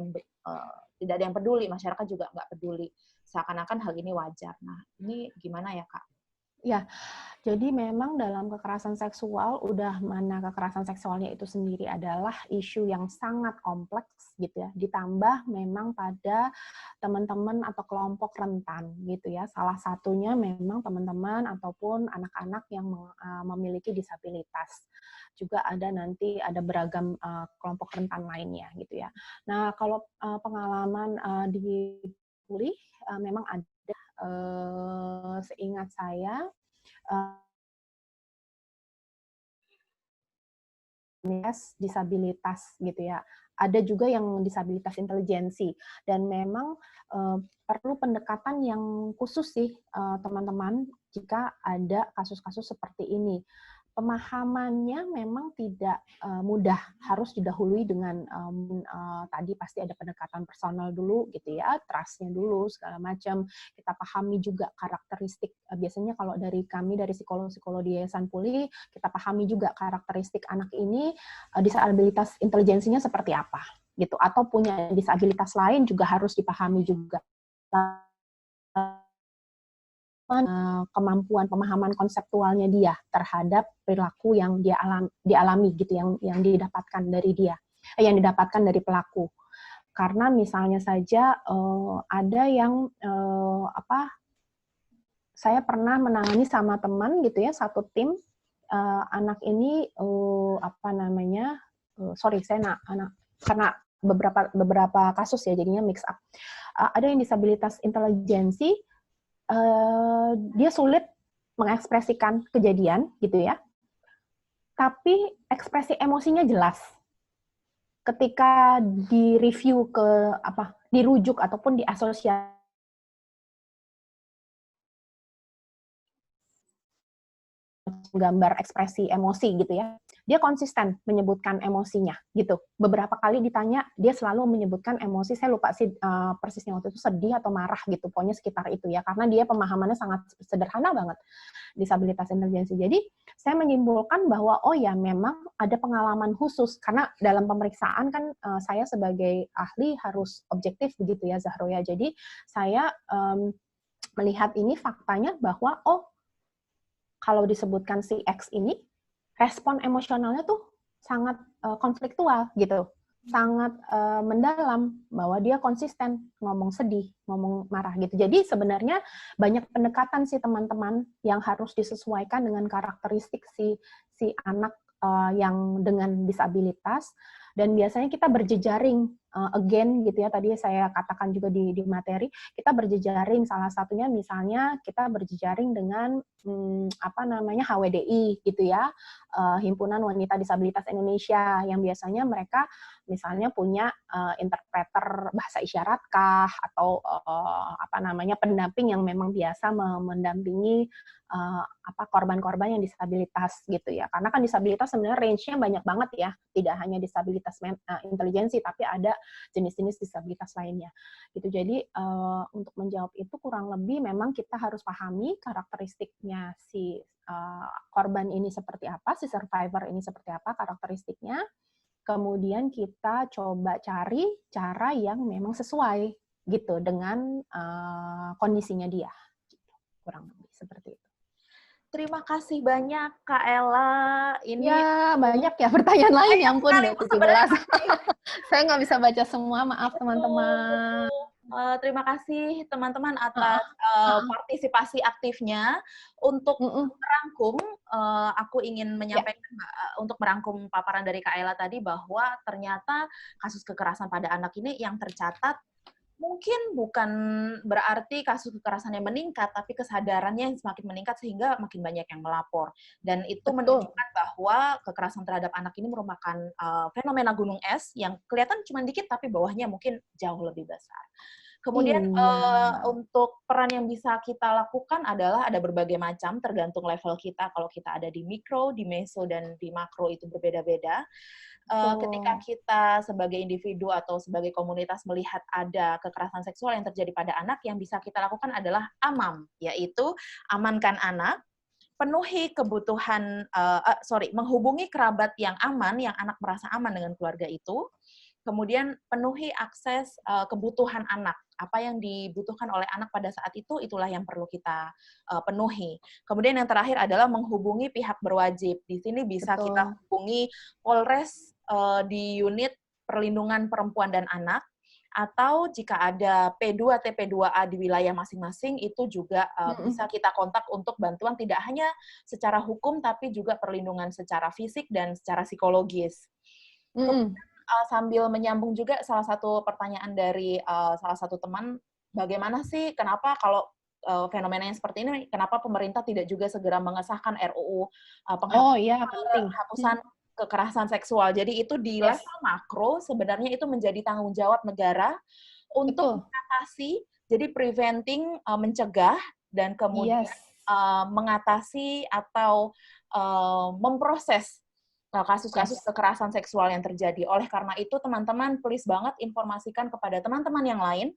yang peduli, masyarakat juga nggak peduli. Seakan-akan hal ini wajar. Nah, ini gimana ya, Kak? Ya, jadi memang dalam kekerasan seksual, kekerasan seksualnya itu sendiri adalah isu yang sangat kompleks gitu ya. Ditambah memang pada teman-teman atau kelompok rentan gitu ya. Salah satunya memang teman-teman ataupun anak-anak yang memiliki disabilitas. Juga ada beragam kelompok rentan lainnya gitu ya. Nah, kalau pengalaman di Pulih memang ada, seingat saya, disabilitas gitu ya. Ada juga yang disabilitas intelijensi, dan memang perlu pendekatan yang khusus sih teman-teman jika ada kasus-kasus seperti ini. Pemahamannya memang tidak mudah, harus didahului dengan tadi pasti ada pendekatan personal dulu gitu ya, trust-nya dulu segala macam. Kita pahami juga karakteristik, biasanya kalau dari psikolog-psikolog di Yayasan Pulih, kita pahami juga karakteristik anak ini disabilitas intelijensinya seperti apa gitu, atau punya disabilitas lain juga harus dipahami juga. Kemampuan pemahaman konseptualnya dia terhadap perilaku yang dialami gitu, yang didapatkan dari dia, yang didapatkan dari pelaku. Karena misalnya saja ada yang saya pernah menangani sama teman gitu ya, satu tim, anak ini karena beberapa kasus ya, jadinya mix up. Ada yang disabilitas intelijensi, dia sulit mengekspresikan kejadian gitu ya, tapi ekspresi emosinya jelas. Ketika dirujuk ataupun diasosiasi gambar ekspresi emosi gitu ya, dia konsisten menyebutkan emosinya gitu. Beberapa kali ditanya, dia selalu menyebutkan emosi, saya lupa sih persisnya waktu itu, sedih atau marah gitu, pokoknya sekitar itu ya, karena dia pemahamannya sangat sederhana banget, disabilitas intelijensi. Jadi saya menyimpulkan bahwa memang ada pengalaman khusus, karena dalam pemeriksaan kan saya sebagai ahli harus objektif begitu ya Zahro ya. Jadi saya melihat ini faktanya bahwa kalau disebutkan si X ini, respon emosionalnya tuh sangat konfliktual gitu, sangat mendalam, bahwa dia konsisten ngomong sedih, ngomong marah gitu. Jadi sebenarnya banyak pendekatan sih teman-teman yang harus disesuaikan dengan karakteristik si anak yang dengan disabilitas, dan biasanya kita berjejaring again gitu ya, tadi saya katakan juga di materi, kita berjejaring, salah satunya misalnya kita berjejaring dengan HWDI gitu ya, Himpunan Wanita Disabilitas Indonesia, yang biasanya mereka misalnya punya interpreter bahasa isyarat kah, atau pendamping yang memang biasa mendampingi korban-korban yang disabilitas gitu ya. Karena kan disabilitas sebenarnya range-nya banyak banget ya, tidak hanya disabilitas intelijensi, tapi ada jenis-jenis disabilitas lainnya gitu. Jadi untuk menjawab itu kurang lebih memang kita harus pahami karakteristiknya si korban ini seperti apa, si survivor ini seperti apa karakteristiknya, kemudian kita coba cari cara yang memang sesuai gitu dengan kondisinya dia. Gitu. Kurang lebih seperti itu. Terima kasih banyak Kak Ella. Ini Ya, banyak ya pertanyaan lain, ya ampun, sekali udah Bu, 17. sebenarnya Saya nggak bisa baca semua, maaf betul, teman-teman. betul. Terima kasih teman-teman atas Heeh, heeh. partisipasi aktifnya. Untuk Mm-mm. merangkum, aku ingin Ya, menyampaikan untuk merangkum paparan dari Kak Ella tadi bahwa ternyata kasus kekerasan pada anak ini yang tercatat mungkin bukan berarti kasus kekerasannya meningkat, tapi kesadarannya yang semakin meningkat sehingga makin banyak yang melapor. Dan itu betul. menunjukkan bahwa kekerasan terhadap anak ini merupakan fenomena gunung es yang kelihatan cuma dikit, tapi bawahnya mungkin jauh lebih besar. Kemudian Iya. untuk peran yang bisa kita lakukan adalah ada berbagai macam, tergantung level kita. Kalau kita ada di mikro, di meso, dan di makro itu berbeda-beda. Ketika Betul. kita sebagai individu atau sebagai komunitas melihat ada kekerasan seksual yang terjadi pada anak, yang bisa kita lakukan adalah AMAM, yaitu amankan anak, penuhi kebutuhan, menghubungi kerabat yang aman, yang anak merasa aman dengan keluarga itu, kemudian penuhi akses kebutuhan anak. Apa yang dibutuhkan oleh anak pada saat itu, itulah yang perlu kita penuhi. Kemudian yang terakhir adalah menghubungi pihak berwajib. Di sini bisa kita Betul. hubungi Polres di unit perlindungan perempuan dan anak, atau jika ada P2, TP2A di wilayah masing-masing, itu juga bisa kita kontak untuk bantuan tidak hanya secara hukum, tapi juga perlindungan secara fisik dan secara psikologis. Mm-mm. Sambil menyambung juga salah satu pertanyaan dari salah satu teman, bagaimana sih, kenapa kalau fenomena yang seperti ini, kenapa pemerintah tidak juga segera mengesahkan RUU Oh iya, penting. penghapusan kekerasan seksual. Jadi itu di Yes, level makro sebenarnya itu menjadi tanggung jawab negara untuk betul. mengatasi, jadi preventing, mencegah, dan kemudian Yes. mengatasi atau memproses kasus-kasus Yes. kekerasan seksual yang terjadi. Oleh karena itu, teman-teman, please banget informasikan kepada teman-teman yang lain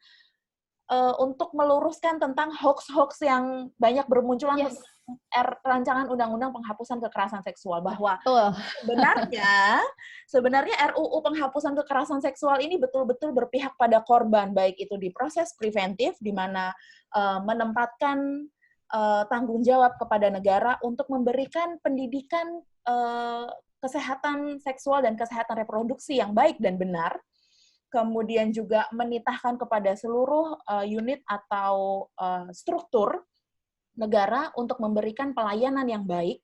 untuk meluruskan tentang hoax-hoax yang banyak bermunculan Yes. tentang rancangan undang-undang penghapusan kekerasan seksual, bahwa Betul. sebenarnya RUU penghapusan kekerasan seksual ini betul-betul berpihak pada korban, baik itu di proses preventif, di mana menempatkan tanggung jawab kepada negara untuk memberikan pendidikan kesehatan seksual dan kesehatan reproduksi yang baik dan benar, kemudian juga menitahkan kepada seluruh unit atau struktur negara untuk memberikan pelayanan yang baik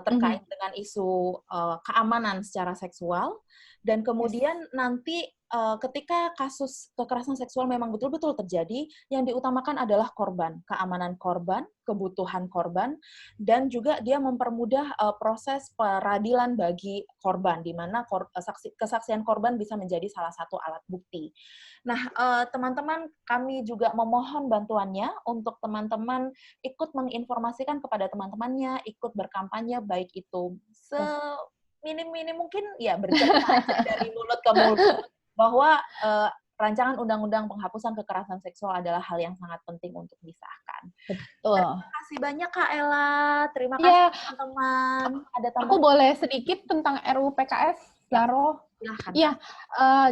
terkait dengan isu keamanan secara seksual, dan kemudian nanti ketika kasus kekerasan seksual memang betul-betul terjadi, yang diutamakan adalah korban, keamanan korban, kebutuhan korban, dan juga dia mempermudah proses peradilan bagi korban, di mana kesaksian korban bisa menjadi salah satu alat bukti. Nah, teman-teman, kami juga memohon bantuannya untuk teman-teman ikut menginformasikan kepada teman-temannya, ikut berkampanye, baik itu seminim-minim mungkin, ya bercerita aja dari mulut ke mulut, bahwa rancangan undang-undang penghapusan kekerasan seksual adalah hal yang sangat penting untuk disahkan. Betul. Terima kasih banyak Kak Ella, terima kasih Iya, teman-teman. Ada aku tambahan? boleh sedikit tentang RUU PKS, Ya, Zaro? silahkan. Iya,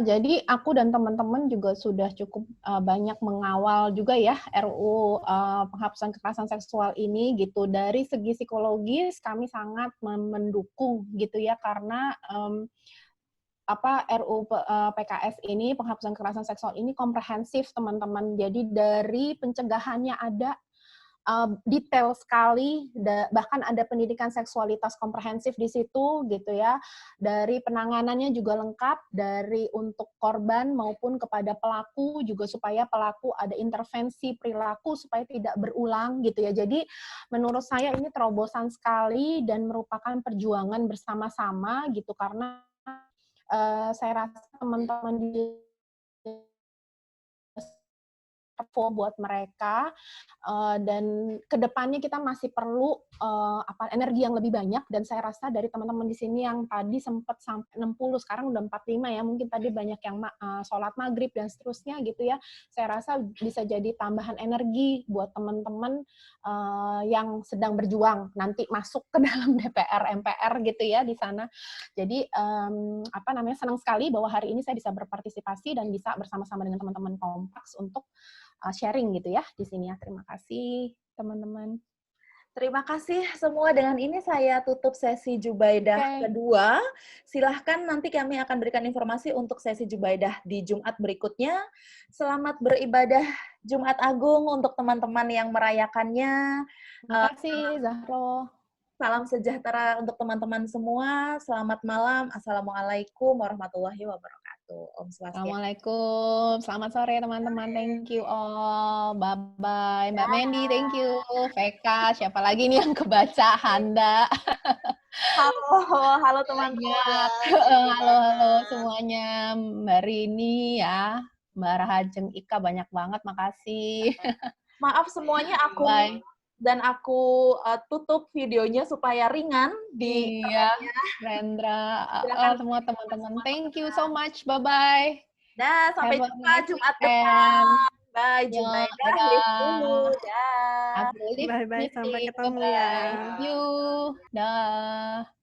jadi aku dan teman-teman juga sudah cukup banyak mengawal juga ya RUU penghapusan kekerasan seksual ini gitu. Dari segi psikologis kami sangat mendukung gitu ya, karena RUU PKS ini, penghapusan kekerasan seksual ini komprehensif teman-teman. Jadi dari pencegahannya ada detail sekali, bahkan ada pendidikan seksualitas komprehensif di situ gitu ya. Dari penanganannya juga lengkap, dari untuk korban maupun kepada pelaku juga, supaya pelaku ada intervensi perilaku supaya tidak berulang gitu ya. Jadi menurut saya ini terobosan sekali dan merupakan perjuangan bersama-sama gitu, karena saya rasa teman-teman di powerful buat mereka, dan kedepannya kita masih perlu energi yang lebih banyak, dan saya rasa dari teman-teman di sini yang tadi sempat sampai 60, sekarang udah 45 ya, mungkin tadi banyak yang sholat maghrib dan seterusnya gitu ya, saya rasa bisa jadi tambahan energi buat teman-teman yang sedang berjuang nanti masuk ke dalam DPR, MPR gitu ya di sana. Jadi senang sekali bahwa hari ini saya bisa berpartisipasi dan bisa bersama-sama dengan teman-teman Kompas untuk sharing gitu ya di sini ya. Terima kasih teman-teman. Terima kasih semua. Dengan ini saya tutup sesi Jubaidah kedua. Silahkan nanti kami akan berikan informasi untuk sesi Jubaidah di Jumat berikutnya. Selamat beribadah Jumat Agung untuk teman-teman yang merayakannya. Terima kasih Zahro. Salam sejahtera untuk teman-teman semua. Selamat malam. Assalamualaikum warahmatullahi wabarakatuh. Om Swastiastu. Assalamualaikum. Selamat sore teman-teman. Thank you all. Bye-bye. Mbak Mandy, thank you. Veka, siapa lagi nih yang kebaca? Handa. Halo teman-teman. Halo semuanya. Mbak Rini ya. Mbak Rahajeng Ika banyak banget. Makasih. Maaf semuanya aku dan aku tutup videonya supaya ringan di Rendra, semua teman-teman. Thank you so much. Bye-bye. Dah, sampai jumpa Jumat depan. Bye, Jubaidah. Bye-bye, sampai ketemu ya. You. Dah.